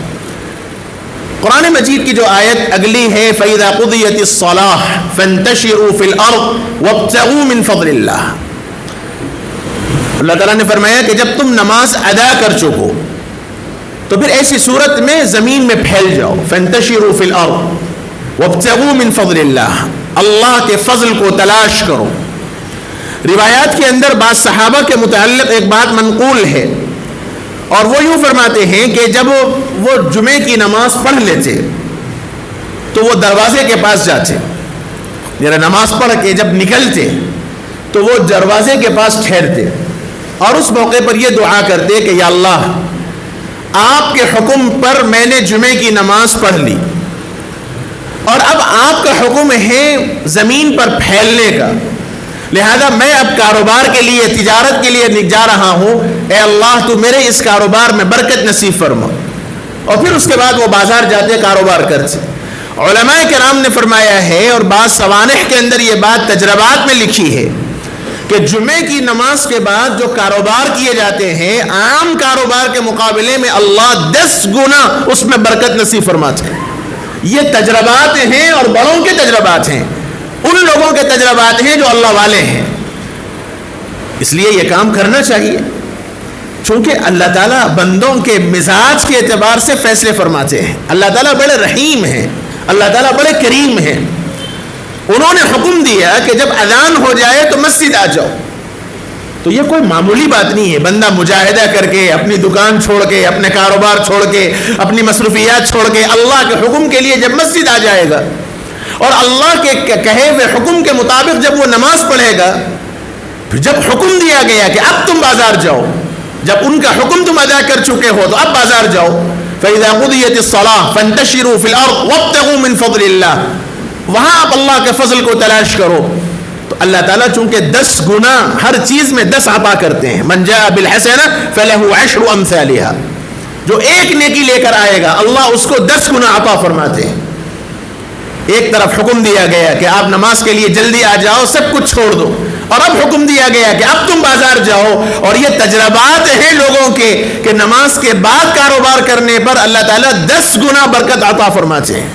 قرآن مجید کی جو آیت اگلی ہے فَإِذَا قُضِيَتِ الصَّلَاةُ فَانْتَشِرُوا فِي الْأَرْضِ وَابْتَغُوا مِنْ فَضْلِ اللَّهِ. اللہ تعالیٰ نے فرمایا کہ جب تم نماز ادا کر چکو تو پھر ایسی صورت میں زمین میں پھیل جاؤ. فَانْتَشِرُوا فِي الْأَرْضِ وَابْتَغُوا مِنْ فَضْلِ اللَّهِ, اللہ کے فضل کو تلاش کرو. روایات کے اندر بعض صحابہ کے متعلق ایک بات منقول ہے, اور وہ یوں فرماتے ہیں کہ جب وہ جمعے کی نماز پڑھ لیتے تو وہ دروازے کے پاس جاتے, یعنی نماز پڑھ کے جب نکلتے تو وہ دروازے کے پاس ٹھہرتے, اور اس موقع پر یہ دعا کرتے کہ یا اللہ, آپ کے حکم پر میں نے جمعے کی نماز پڑھ لی, اور اب آپ کا حکم ہے زمین پر پھیلنے کا, لہذا میں اب کاروبار کے لیے, تجارت کے لیے جا رہا ہوں, اے اللہ تو میرے اس کاروبار میں برکت نصیب فرما. اور پھر اس کے بعد وہ بازار جاتے, کاروبار کرتے, علماء کرام نے فرمایا ہے اور بعض سوانح کے اندر یہ بات تجربات میں لکھی ہے کہ جمعے کی نماز کے بعد جو کاروبار کیے جاتے ہیں عام کاروبار کے مقابلے میں اللہ 10 گنا اس میں برکت نصیب فرماتے ہیں. یہ تجربات ہیں اور بڑوں کے تجربات ہیں, ان لوگوں کے تجربات ہیں جو اللہ والے ہیں. اس لیے یہ کام کرنا چاہیے, چونکہ اللہ تعالیٰ بندوں کے مزاج کے اعتبار سے فیصلے فرماتے ہیں. اللہ تعالیٰ بڑے رحیم ہیں, اللہ تعالیٰ بڑے کریم ہیں. انہوں نے حکم دیا کہ جب اذان ہو جائے تو مسجد آ جاؤ. تو یہ کوئی معمولی بات نہیں ہے. بندہ مجاہدہ کر کے, اپنی دکان چھوڑ کے, اپنے کاروبار چھوڑ کے, اپنی مصروفیات چھوڑ کے اللہ کے حکم کے لیے جب مسجد آ جائے گا اور اللہ کے کہے ہوئے حکم کے مطابق جب وہ نماز پڑھے گا, پھر جب حکم دیا گیا کہ اب تم بازار جاؤ, جب ان کا حکم تم ادا کر چکے ہو تو اب بازار جاؤ. فَإِذَا قُضِيَتِ الصَّلَاةُ فَانْتَشِرُوا فِي الْأَرْضِ وَابْتَغُوا مِنْ فَضْلِ اللَّهِ, وہاں آپ اللہ کے فضل کو تلاش کرو. تو اللہ تعالیٰ چونکہ 10 گنا ہر چیز میں 10 عطا کرتے ہیں. من جاء بالحسنہ فلہ 10 امثالها, جو ایک نیکی لے کر آئے گا اللہ اس کو 10 گنا عطا فرماتے ہیں. ایک طرف حکم دیا گیا کہ آپ نماز کے لیے جلدی آ جاؤ, سب کچھ چھوڑ دو, اور اب حکم دیا گیا کہ اب تم بازار جاؤ. اور یہ تجربات ہیں لوگوں کے کہ نماز کے بعد کاروبار کرنے پر اللہ تعالیٰ 10 گنا برکت عطا فرماتے ہیں.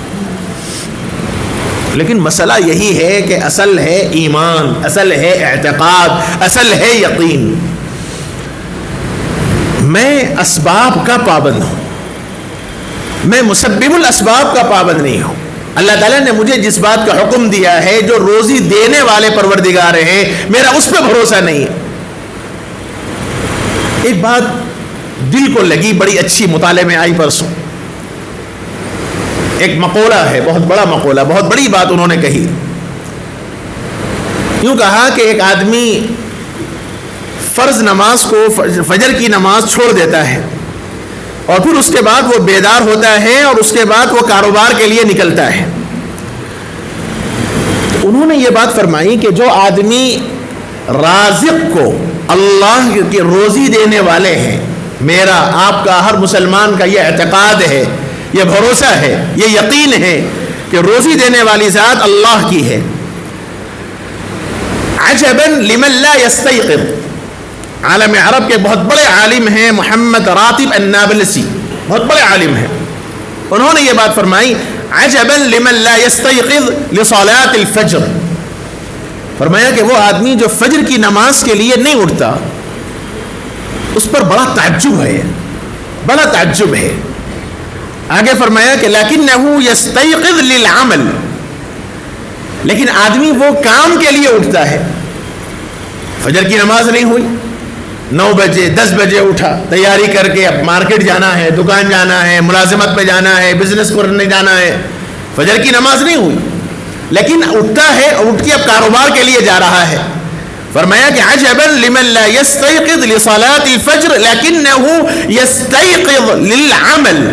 لیکن مسئلہ یہی ہے کہ اصل ہے ایمان, اصل ہے اعتقاد, اصل ہے یقین. میں اسباب کا پابند ہوں, میں مسبب الاسباب کا پابند نہیں ہوں. اللہ تعالیٰ نے مجھے جس بات کا حکم دیا ہے, جو روزی دینے والے پروردگار ہیں, میرا اس پہ بھروسہ نہیں ہے. ایک بات دل کو لگی, بڑی اچھی, مطالعے میں آئی پرسوں. ایک مقولہ ہے, بہت بڑا مقولہ, بہت بڑی بات انہوں نے کہی. یوں کہا کہ ایک آدمی فرض نماز کو, فجر کی نماز چھوڑ دیتا ہے, اور پھر اس کے بعد وہ بیدار ہوتا ہے اور اس کے بعد وہ کاروبار کے لیے نکلتا ہے. انہوں نے یہ بات فرمائی کہ جو آدمی رازق کو, اللہ کی روزی دینے والے ہیں, میرا آپ کا ہر مسلمان کا یہ اعتقاد ہے, یہ بھروسہ ہے, یہ یقین ہے کہ روزی دینے والی ذات اللہ کی ہے. عجبا لمن لا یستیقظ, عالم عرب کے بہت بڑے عالم ہیں محمد راتب النابلسی, بہت بڑے عالم ہیں. انہوں نے یہ بات فرمائی, عجبا لمن لا یستیقظ لصلاة الفجر. فرمایا کہ وہ آدمی جو فجر کی نماز کے لیے نہیں اٹھتا, اس پر بڑا تعجب ہے, بڑا تعجب ہے. آگے فرمایا کہ لکنہ یستیقظ للعمل, لیکن آدمی وہ کام کے لیے اٹھتا ہے. فجر کی نماز نہیں ہوئی, 9 بجے 10 بجے اٹھا, تیاری کر کے اب مارکیٹ جانا ہے, دکان جانا ہے, ملازمت پہ جانا ہے, بزنس کرنے جانا ہے. فجر کی نماز نہیں ہوئی, لیکن اٹھتا ہے, اٹھ کے اب کاروبار کے لیے جا رہا ہے. فرمایا کہ عجبا لمن لا یستیقظ لصلاة الفجر لکنہ یستیقظ للعمل.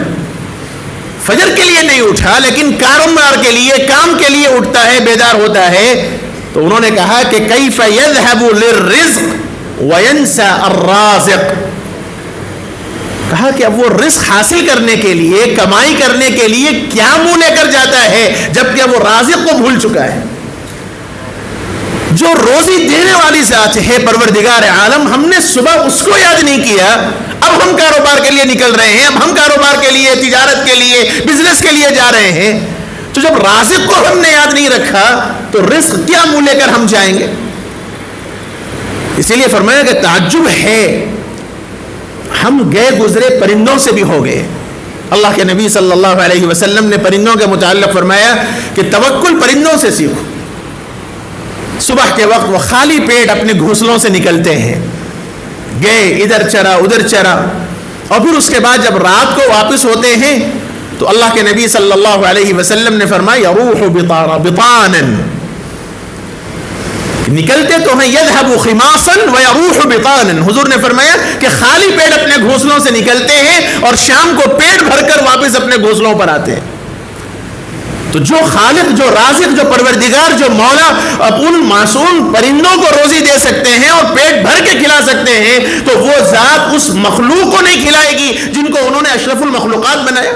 فجر کے لیے نہیں اٹھا, لیکن کاروبار کے لیے, کام کے لیے اٹھتا ہے, بیدار ہوتا ہے. تو انہوں نے کہا کہ کیف یذهب للرزق وینسى الرازق. کہا کہ اب وہ رزق حاصل کرنے کے لیے, کمائی کرنے کے لیے کیا منہ لے کر جاتا ہے, جبکہ وہ رازق کو بھول چکا ہے. جو روزی دینے والی ذات ہے پروردگار عالم, ہم نے صبح اس کو یاد نہیں کیا, اب ہم کاروبار کے لیے نکل رہے ہیں, اب ہم کاروبار کے لیے, تجارت کے لیے, بزنس کے لیے جا رہے ہیں. تو جب رازق کو ہم نے یاد نہیں رکھا تو رزق کیا منہ لے کر ہم جائیں گے. اسی لیے فرمایا کہ تعجب ہے, ہم گئے گزرے پرندوں سے بھی ہو گئے. اللہ کے نبی صلی اللہ علیہ وسلم نے پرندوں کے متعلق فرمایا کہ توکل پرندوں سے سیکھو. صبح کے وقت وہ خالی پیٹ اپنے گھونسلوں سے نکلتے ہیں, گئے ادھر چرا ادھر چرا, اور پھر اس کے بعد جب رات کو واپس ہوتے ہیں تو اللہ کے نبی صلی اللہ علیہ وسلم نے فرمایا یروح بطانا, نکلتے تو ہیں یذهب خماصا ویروح بطانا. حضور نے فرمایا کہ خالی پیٹ اپنے گھونسلوں سے نکلتے ہیں اور شام کو پیٹ بھر کر واپس اپنے گھونسلوں پر آتے ہیں. تو جو خالق, جو رازق, جو پروردگار, جو مولا اب ان معصوم پرندوں کو روزی دے سکتے ہیں اور پیٹ بھر کے کھلا سکتے ہیں, تو وہ ذات اس مخلوق کو نہیں کھلائے گی جن کو انہوں نے اشرف المخلوقات بنایا.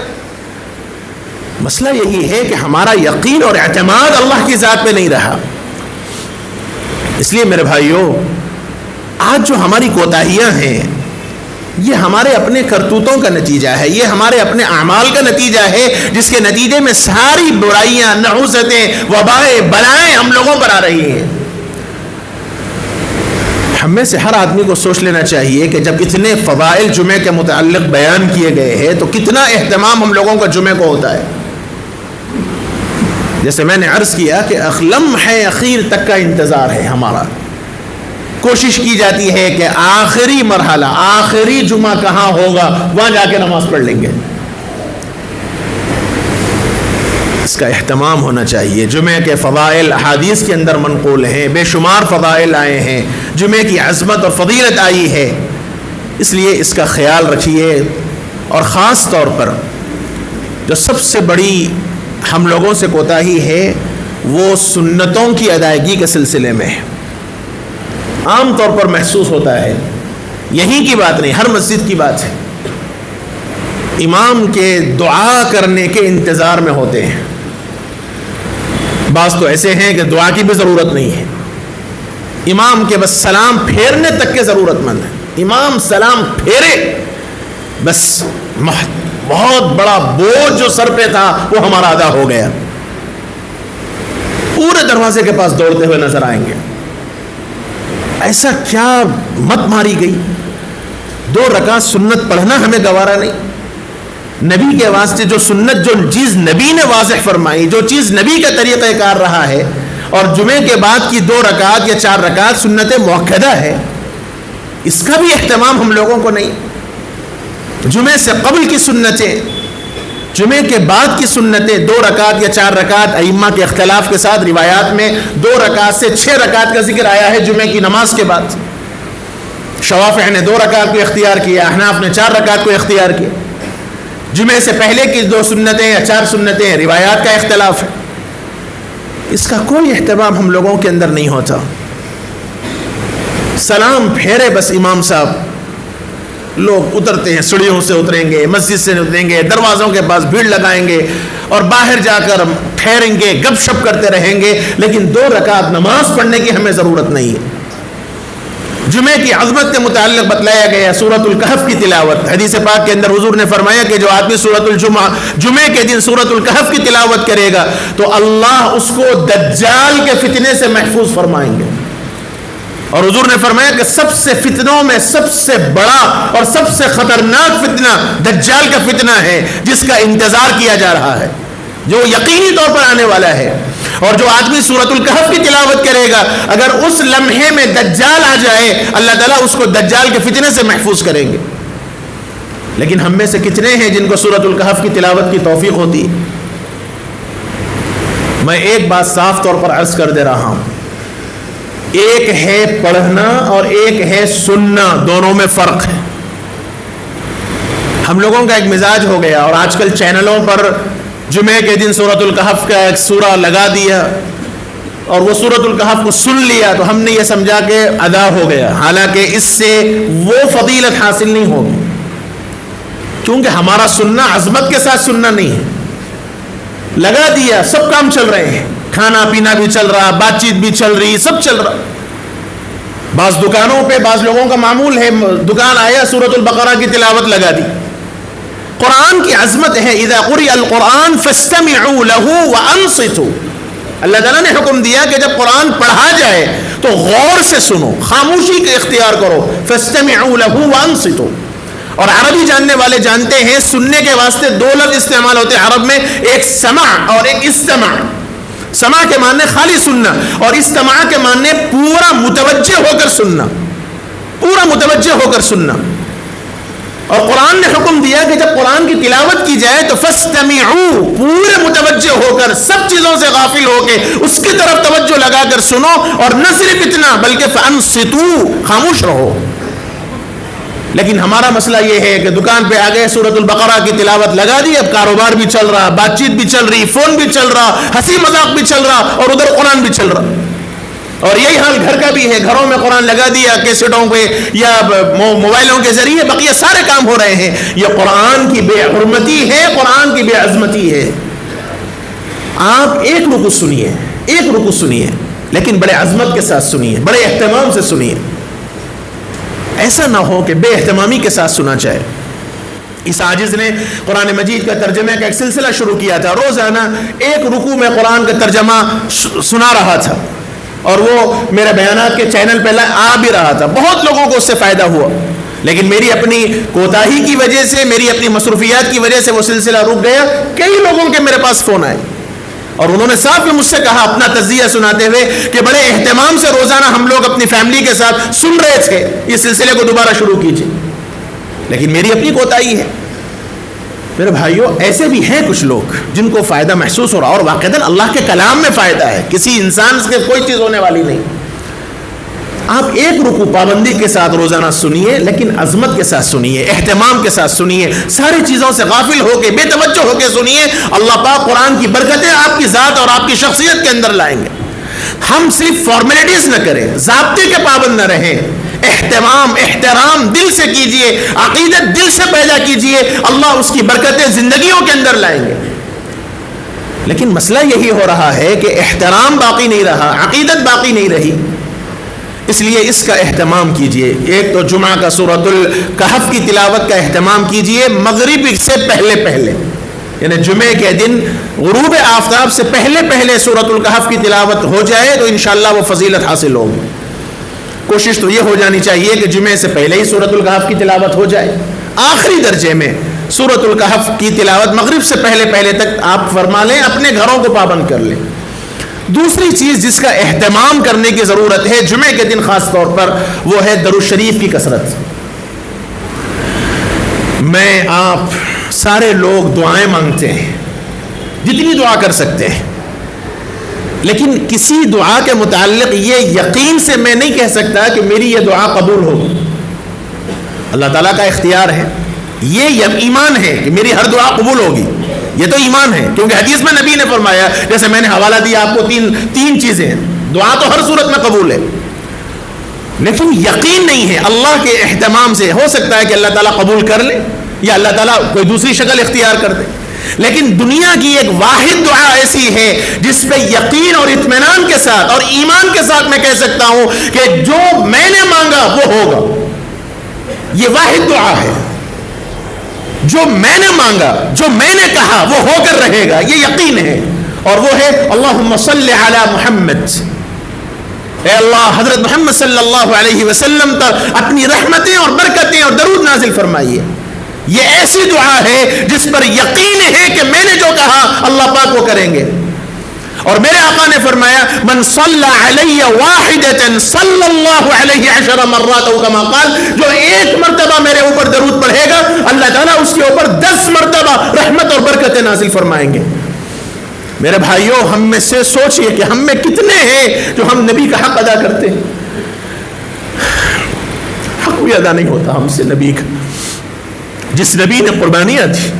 مسئلہ یہی ہے کہ ہمارا یقین اور اعتماد اللہ کی ذات پہ نہیں رہا. اس لیے میرے بھائیوں، آج جو ہماری کوتاہیاں ہیں یہ ہمارے اپنے کرتوتوں کا نتیجہ ہے، یہ ہمارے اپنے اعمال کا نتیجہ ہے، جس کے نتیجے میں ساری برائیاں، نحوستیں، وبائیں، بلائیں ہم لوگوں پر آ رہی ہیں. ہم میں سے ہر آدمی کو سوچ لینا چاہیے کہ جب اتنے فضائل جمعے کے متعلق بیان کیے گئے ہیں تو کتنا اہتمام ہم لوگوں کا جمعے کو ہوتا ہے. جیسے میں نے عرض کیا کہ لمحہ اخیر تک کا انتظار ہے ہمارا. کوشش کی جاتی ہے کہ آخری مرحلہ، آخری جمعہ کہاں ہوگا وہاں جا کے نماز پڑھ لیں گے. اس کا اہتمام ہونا چاہیے. جمعے کے فضائل احادیث کے اندر منقول ہیں، بے شمار فضائل آئے ہیں، جمعے کی عظمت اور فضیلت آئی ہے. اس لیے اس کا خیال رکھیے. اور خاص طور پر جو سب سے بڑی ہم لوگوں سے کوتاہی ہے وہ سنتوں کی ادائیگی کے سلسلے میں ہے. عام طور پر محسوس ہوتا ہے، یہیں کی بات نہیں، ہر مسجد کی بات ہے، امام کے دعا کرنے کے انتظار میں ہوتے ہیں. بعض تو ایسے ہیں کہ دعا کی بھی ضرورت نہیں ہے، امام کے بس سلام پھیرنے تک کے ضرورت مند ہے. امام سلام پھیرے بس بہت بڑا بوجھ جو سر پہ تھا وہ ہمارا ادا ہو گیا. پورے دروازے کے پاس دوڑتے ہوئے نظر آئیں گے. ایسا کیا مت ماری گئی؟ 2 رکعت سنت پڑھنا ہمیں گوارا نہیں. نبی کے واسطے جو سنت، جو چیز نبی نے واضح فرمائی، جو چیز نبی کا طریقہ کار رہا ہے، اور جمعے کے بعد کی 2 رکعت یا 4 رکعت سنت مؤکدہ ہے، اس کا بھی اہتمام ہم لوگوں کو نہیں. جمعے سے قبل کی سنتیں، جمعے کے بعد کی سنتیں، 2 رکعت یا 4 رکعت، ائمہ کے اختلاف کے ساتھ روایات میں 2 رکعت سے 6 رکعت کا ذکر آیا ہے جمعے کی نماز کے بعد. شوافع نے 2 رکعت کو اختیار کیا، احناف نے 4 رکعت کو اختیار کیا. جمعے سے پہلے کی 2 سنتیں یا 4 سنتیں، روایات کا اختلاف ہے. اس کا کوئی اہتمام ہم لوگوں کے اندر نہیں ہوتا. سلام پھیرے بس امام صاحب، لوگ اترتے ہیں، سیڑھیوں سے اتریں گے، مسجد سے اتریں گے، دروازوں کے پاس بھیڑ لگائیں گے اور باہر جا کر ٹھہریں گے، گپ شپ کرتے رہیں گے، لیکن 2 رکعت نماز پڑھنے کی ہمیں ضرورت نہیں ہے. جمعے کی عظمت کے متعلق بتلایا گیا سورۃ الکہف کی تلاوت. حدیث پاک کے اندر حضور نے فرمایا کہ جو آدمی سورۃ الجمعہ، جمعے کے دن سورۃ الکہف کی تلاوت کرے گا تو اللہ اس کو دجال کے فتنے سے محفوظ فرمائیں گے. اور حضور نے فرمایا کہ سب سے فتنوں میں سب سے بڑا اور سب سے خطرناک فتنہ دجال کا فتنہ ہے، جس کا انتظار کیا جا رہا ہے، جو یقینی طور پر آنے والا ہے. اور جو آدمی سورۃ الکہف کی تلاوت کرے گا، اگر اس لمحے میں دجال آ جائے، اللہ تعالیٰ اس کو دجال کے فتنے سے محفوظ کریں گے. لیکن ہم میں سے کتنے ہیں جن کو سورۃ الکہف کی تلاوت کی توفیق ہوتی؟ میں ایک بات صاف طور پر عرض کر دے رہا ہوں، ایک ہے پڑھنا اور ایک ہے سننا، دونوں میں فرق ہے. ہم لوگوں کا ایک مزاج ہو گیا، اور آج کل چینلوں پر جمعے کے دن سورۃ الکہف کا ایک سورہ لگا دیا اور وہ سورۃ الکہف کو سن لیا تو ہم نے یہ سمجھا کہ ادا ہو گیا، حالانکہ اس سے وہ فضیلت حاصل نہیں ہوگی، کیونکہ ہمارا سننا عظمت کے ساتھ سننا نہیں ہے. لگا دیا، سب کام چل رہے ہیں، کھانا پینا بھی چل رہا، بات چیت بھی چل رہی، سب چل رہا. بعض دکانوں پہ بعض لوگوں کا معمول ہے، دکان آیا سورۃ البقرہ کی تلاوت لگا دی. قرآن کی عظمت ہے، اذا قرئ القرآن فاستمعوا له وانصتوا. اللہ تعالیٰ نے حکم دیا کہ جب قرآن پڑھا جائے تو غور سے سنو، خاموشی کا اختیار کرو. فاستمعوا له وانصتوا. اور عربی جاننے والے جانتے ہیں سننے کے واسطے 2 لفظ استعمال ہوتے ہیں عرب میں، ایک سمع اور ایک استماع. سماع کے معنی خالی سننا، اور استماع کے معنی پورا متوجہ ہو کر سننا، پورا متوجہ ہو کر سننا. اور قرآن نے حکم دیا کہ جب قرآن کی تلاوت کی جائے تو فاستمعوا، پورے متوجہ ہو کر، سب چیزوں سے غافل ہو کے اس کی طرف توجہ لگا کر سنو. اور نہ صرف اتنا بلکہ فانصتوا، خاموش رہو. لیکن ہمارا مسئلہ یہ ہے کہ دکان پہ آ گئے، سورۃ البقرہ کی تلاوت لگا دی، اب کاروبار بھی چل رہا، بات چیت بھی چل رہی، فون بھی چل رہا، ہنسی مذاق بھی چل رہا، اور ادھر قرآن بھی چل رہا. اور یہی حال گھر کا بھی ہے، گھروں میں قرآن لگا دیا کیسٹوں پہ یا موبائلوں کے ذریعے، بقیہ سارے کام ہو رہے ہیں. یہ قرآن کی بے حرمتی ہے، قرآن کی بے عظمتی ہے. آپ ایک رکوع سنیے لیکن بڑے عظمت کے ساتھ سنیے، بڑے اہتمام سے سنیے. ایسا نہ ہو کہ بے اہتمامی کے ساتھ سنا جائے. اس عاجز نے قرآن مجید کا ترجمے کا ایک سلسلہ شروع کیا تھا. روزانہ ایک رکوع میں قرآن کا ترجمہ سنا رہا تھا اور وہ میرے بیانات کے چینل پہ آ بھی رہا تھا. بہت لوگوں کو اس سے فائدہ ہوا، لیکن میری اپنی کوتاہی کی وجہ سے، میری اپنی مصروفیات کی وجہ سے وہ سلسلہ رک گیا. کئی لوگوں کے میرے پاس فون آئے اور انہوں نے صاف مجھ سے کہا اپنا تجزیہ سناتے ہوئے کہ بڑے اہتمام سے روزانہ ہم لوگ اپنی فیملی کے ساتھ سن رہے تھے، اس سلسلے کو دوبارہ شروع کیجیے. لیکن میری اپنی کوتاہی ہے. میرے بھائیوں، ایسے بھی ہیں کچھ لوگ جن کو فائدہ محسوس ہو رہا، اور واقعتاً اللہ کے کلام میں فائدہ ہے، کسی انسان سے کوئی چیز ہونے والی نہیں. آپ ایک رکوع پابندی کے ساتھ روزانہ سنیے، لیکن عظمت کے ساتھ سنیے، اہتمام کے ساتھ سنیے، ساری چیزوں سے غافل ہو کے، بے توجہ ہو کے سنیے. اللہ پاک قرآن کی برکتیں آپ کی ذات اور آپ کی شخصیت کے اندر لائیں گے. ہم صرف فارمیلٹیز نہ کریں، ضابطے کے پابند نہ رہیں. احترام دل سے کیجئے، عقیدت دل سے پیدا کیجئے، اللہ اس کی برکتیں زندگیوں کے اندر لائیں گے. لیکن مسئلہ یہی ہو رہا ہے کہ احترام باقی نہیں رہا، عقیدت باقی نہیں رہی. اس لیے اس کا اہتمام کیجئے. ایک تو جمعہ کا سورۃ الکہف کی تلاوت کا اہتمام کیجئے مغرب سے پہلے، یعنی جمعے کے دن غروب آفتاب سے پہلے سورۃ الکہف کی تلاوت ہو جائے تو انشاءاللہ وہ فضیلت حاصل ہوگی. کوشش تو یہ ہو جانی چاہیے کہ جمعے سے پہلے ہی سورۃ الکہف کی تلاوت ہو جائے. آخری درجے میں سورۃ الکہف کی تلاوت مغرب سے پہلے تک آپ فرما لیں، اپنے گھروں کو پابند کر لیں. دوسری چیز جس کا اہتمام کرنے کی ضرورت ہے جمعے کے دن خاص طور پر، وہ ہے درود شریف کی کثرت. میں آپ سارے لوگ دعائیں مانگتے ہیں، جتنی دعا کر سکتے ہیں، لیکن کسی دعا کے متعلق یہ یقین سے میں نہیں کہہ سکتا کہ میری یہ دعا قبول ہوگی. اللہ تعالیٰ کا اختیار ہے، یہ ایمان ہے کہ میری ہر دعا قبول ہوگی، یہ تو ایمان ہے. کیونکہ حدیث میں نبی نے فرمایا، جیسے میں نے حوالہ دیا آپ کو، تین چیزیں ہیں. دعا تو ہر صورت میں قبول ہے، لیکن یقین نہیں ہے. اللہ کے اہتمام سے ہو سکتا ہے کہ اللہ تعالیٰ قبول کر لے یا اللہ تعالیٰ کوئی دوسری شکل اختیار کر دے. لیکن دنیا کی ایک واحد دعا ایسی ہے جس پہ یقین اور اطمینان کے ساتھ اور ایمان کے ساتھ میں کہہ سکتا ہوں کہ جو میں نے مانگا وہ ہوگا. یہ واحد دعا ہے. جو میں نے مانگا، جو میں نے کہا وہ ہو کر رہے گا، یہ یقین ہے. اور وہ ہے اللہم صلی علی محمد. اے اللہ حضرت محمد صلی اللہ علیہ وسلم پر اپنی رحمتیں اور برکتیں اور درود نازل فرمائیے. یہ ایسی دعا ہے جس پر یقین ہے کہ میں نے جو کہا اللہ پاک وہ کریں گے. اور میرے آقا نے فرمایا من صلی علی واحدۃ صلی اللہ علیہ 10 مرات او کما قال، جو ایک مرتبہ میرے اوپر درود پڑھے گا اللہ تعالیٰ اس کے اوپر 10 مرتبہ رحمت اور برکتیں نازل فرمائیں گے. میرے بھائیوں، ہم میں سے سوچئے کہ ہم میں کتنے ہیں جو ہم نبی کا حق ادا کرتے ہیں. حق بھی ادا نہیں ہوتا ہم سے نبی کا. جس نبی نے قربانیاں دی،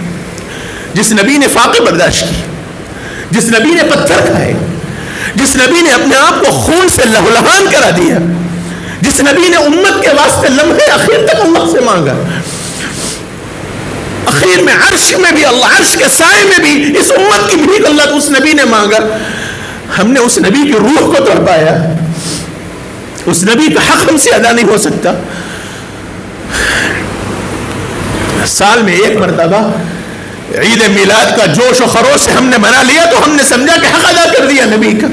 جس نبی نے فاقے برداشت کی، جس نبی نے پتھر کھائے، جس نبی نے اپنے آپ کو خون سے لہولہان کرا دیا، جس نبی نے امت کے واسطے لمحے اخیر تک اللہ سے مانگا، اخیر میں عرش میں بھی اللہ، عرش کے سائے میں بھی اس امت کی بھیک اللہ اس نبی نے مانگا. ہم نے اس نبی کی روح کو تڑپایا. اس نبی کا حق ہم سے ادا نہیں ہو سکتا. سال میں ایک مرتبہ عید میلاد کا جوش و خروش سے ہم نے منا لیا تو ہم نے سمجھا کہ حق ادا کر دیا نبی کا.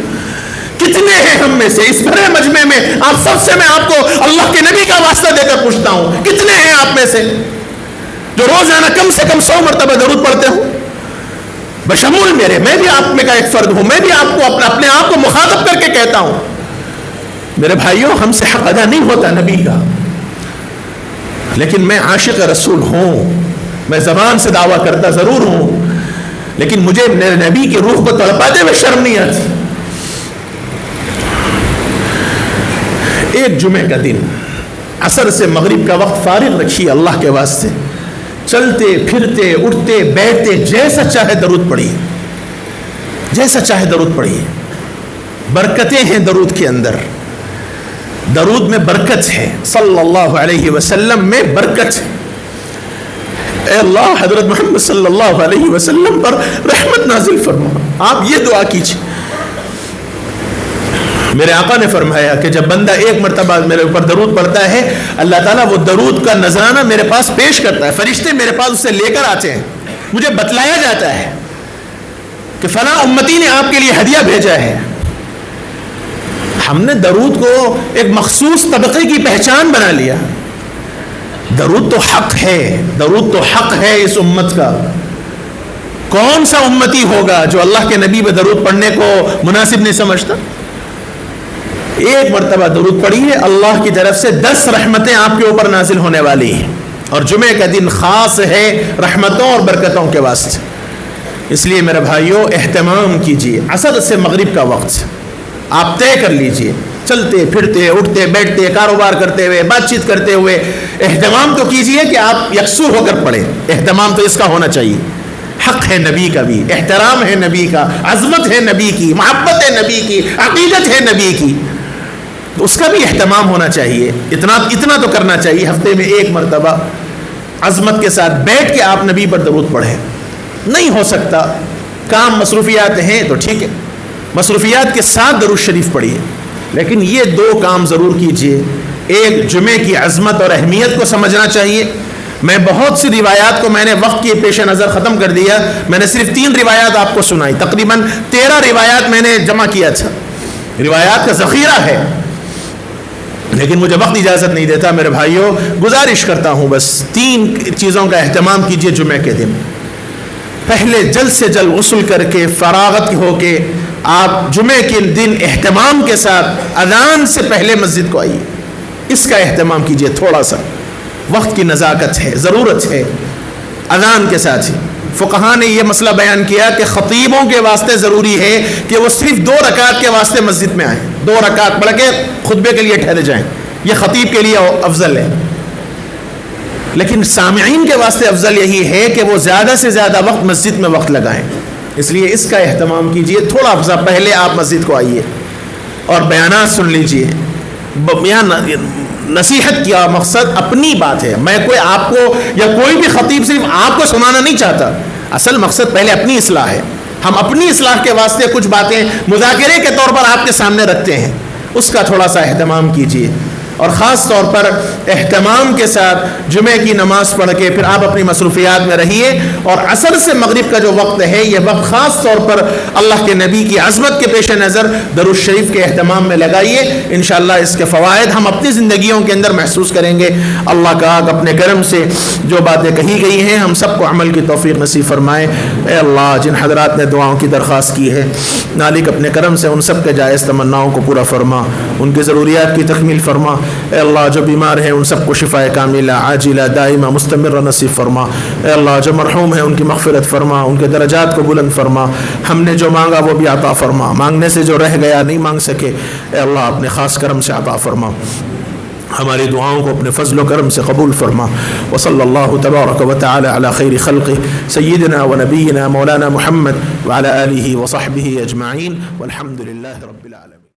کتنے ہیں ہم میں سے اس بڑے مجمع میں، آپ سب سے میں آپ کو اللہ کے نبی کا واسطہ دے کر پوچھتا ہوں، کتنے ہیں آپ میں سے جو روزانہ کم سے کم 100 مرتبہ درود پڑھتے ہوں؟ بشمول میرے، میں بھی آپ میں کا ایک فرد ہوں، میں بھی آپ کو اپنے آپ کو مخاطب کر کے کہتا ہوں. میرے بھائیوں، ہم سے حق ادا نہیں ہوتا نبی کا. لیکن میں عاشق رسول ہوں، میں زبان سے دعویٰ کرتا ضرور ہوں، لیکن مجھے نبی کی روح کو تڑپاتے ہوئے شرم نہیں آتی. ایک جمعے کا دن عصر سے مغرب کا وقت فارغ رکھیے اللہ کے واسطے. چلتے پھرتے اٹھتے بیٹھتے جیسا چاہے درود پڑھیے، جیسا چاہے درود پڑھیے. برکتیں ہیں درود کے اندر، درود میں برکت ہے، صلی اللہ علیہ وسلم میں برکت ہے. اے اللہ حضرت محمد صلی اللہ علیہ وسلم پر رحمت نازل فرما. آپ یہ دعا کیجیے. میرے آقا نے فرمایا کہ جب بندہ ایک مرتبہ میرے اوپر درود پڑھتا ہے اللہ تعالیٰ وہ درود کا نذرانہ میرے پاس پیش کرتا ہے. فرشتے میرے پاس اسے لے کر آتے ہیں. مجھے بتلایا جاتا ہے کہ فلاں امتی نے آپ کے لیے ہدیہ بھیجا ہے. ہم نے درود کو ایک مخصوص طبقے کی پہچان بنا لیا. درود تو حق ہے, درود تو حق ہے اس امت کا. کون سا امتی ہوگا جو اللہ کے نبی پہ درود پڑھنے کو مناسب نہیں سمجھتا؟ ایک مرتبہ درود پڑھیے, اللہ کی طرف سے 10 رحمتیں آپ کے اوپر نازل ہونے والی ہیں. اور جمعہ کا دن خاص ہے رحمتوں اور برکتوں کے واسطے. اس لیے میرے بھائیوں اہتمام کیجیے. عصر سے مغرب کا وقت آپ طے کر لیجئے. چلتے پھرتے اٹھتے بیٹھتے کاروبار کرتے ہوئے بات چیت کرتے ہوئے اہتمام تو کیجئے کہ آپ یکسو ہو کر پڑھیں. اہتمام تو اس کا ہونا چاہیے. حق ہے نبی کا بھی, احترام ہے نبی کا, عظمت ہے نبی کی, محبت ہے نبی کی, عقیدت ہے نبی کی, تو اس کا بھی اہتمام ہونا چاہیے. اتنا تو کرنا چاہیے. ہفتے میں ایک مرتبہ عظمت کے ساتھ بیٹھ کے آپ نبی پر درود پڑھیں. نہیں ہو سکتا, کام مصروفیات ہیں تو ٹھیک ہے, مصروفیات کے ساتھ درود شریف پڑھیے, لیکن یہ 2 کام ضرور کیجئے. ایک, جمعے کی عظمت اور اہمیت کو سمجھنا چاہیے. میں بہت سی روایات کو میں نے وقت کے پیش نظر ختم کر دیا. میں نے صرف 3 روایات آپ کو سنائی. تقریباً 13 روایات میں نے جمع کیا تھا. روایات کا ذخیرہ ہے, لیکن مجھے وقت اجازت نہیں دیتا. میرے بھائیوں گزارش کرتا ہوں بس 3 چیزوں کا اہتمام کیجئے جمعے کے دن. پہلے جلد سے جلد غسل کر کے فراغت ہو کے آپ جمعے کے دن اہتمام کے ساتھ اذان سے پہلے مسجد کو آئیے. اس کا اہتمام کیجئے. تھوڑا سا وقت کی نزاکت ہے, ضرورت ہے. اذان کے ساتھ ہی فقہاء نے یہ مسئلہ بیان کیا کہ خطیبوں کے واسطے ضروری ہے کہ وہ صرف 2 رکعت کے واسطے مسجد میں آئیں. 2 رکعت پڑھ کے خطبے کے لیے ٹھہر جائیں. یہ خطیب کے لیے افضل ہے. لیکن سامعین کے واسطے افضل یہی ہے کہ وہ زیادہ سے زیادہ وقت مسجد میں وقت لگائیں. اس لیے اس کا اہتمام کیجئے. تھوڑا سا پہلے آپ مسجد کو آئیے اور بیانات سن لیجئے. نصیحت کیا مقصد اپنی بات ہے. میں کوئی آپ کو یا کوئی بھی خطیب صرف آپ کو سنانا نہیں چاہتا. اصل مقصد پہلے اپنی اصلاح ہے. ہم اپنی اصلاح کے واسطے کچھ باتیں مذاکرے کے طور پر آپ کے سامنے رکھتے ہیں. اس کا تھوڑا سا اہتمام کیجئے. اور خاص طور پر اہتمام کے ساتھ جمعے کی نماز پڑھ کے پھر آپ اپنی مصروفیات میں رہیے. اور عصر سے مغرب کا جو وقت ہے یہ وقت خاص طور پر اللہ کے نبی کی عظمت کے پیش نظر درود شریف کے اہتمام میں لگائیے. انشاءاللہ اس کے فوائد ہم اپنی زندگیوں کے اندر محسوس کریں گے. اللہ کا اپنے کرم سے جو باتیں کہی گئی ہیں ہم سب کو عمل کی توفیق نصیب فرمائے. اے اللہ جن حضرات نے دعاؤں کی درخواست کی ہے مالک اپنے کرم سے ان سب کے جائز تمناؤں کو پورا فرما, ان کی ضروریات کی تکمیل فرما. اے اللہ جو بیمار ہیں ان سب کو شفاء کاملہ عاجلہ دائمہ مستمرہ نصیب فرما. اے اللہ جو مرحوم ہیں ان کی مغفرت فرما, ان کے درجات کو بلند فرما. ہم نے جو مانگا وہ بھی عطا فرما, مانگنے سے جو رہ گیا نہیں مانگ سکے اے اللہ اپنے خاص کرم سے عطا فرما. ہماری دعاؤں کو اپنے فضل و کرم سے قبول فرما. وصلی اللہ تبارک و تعالی علی خیر خلقہ سیدنا و نبینا مولانا محمد وعلی آلہ و صحبہ اجمعین والحمد للہ رب العالمین.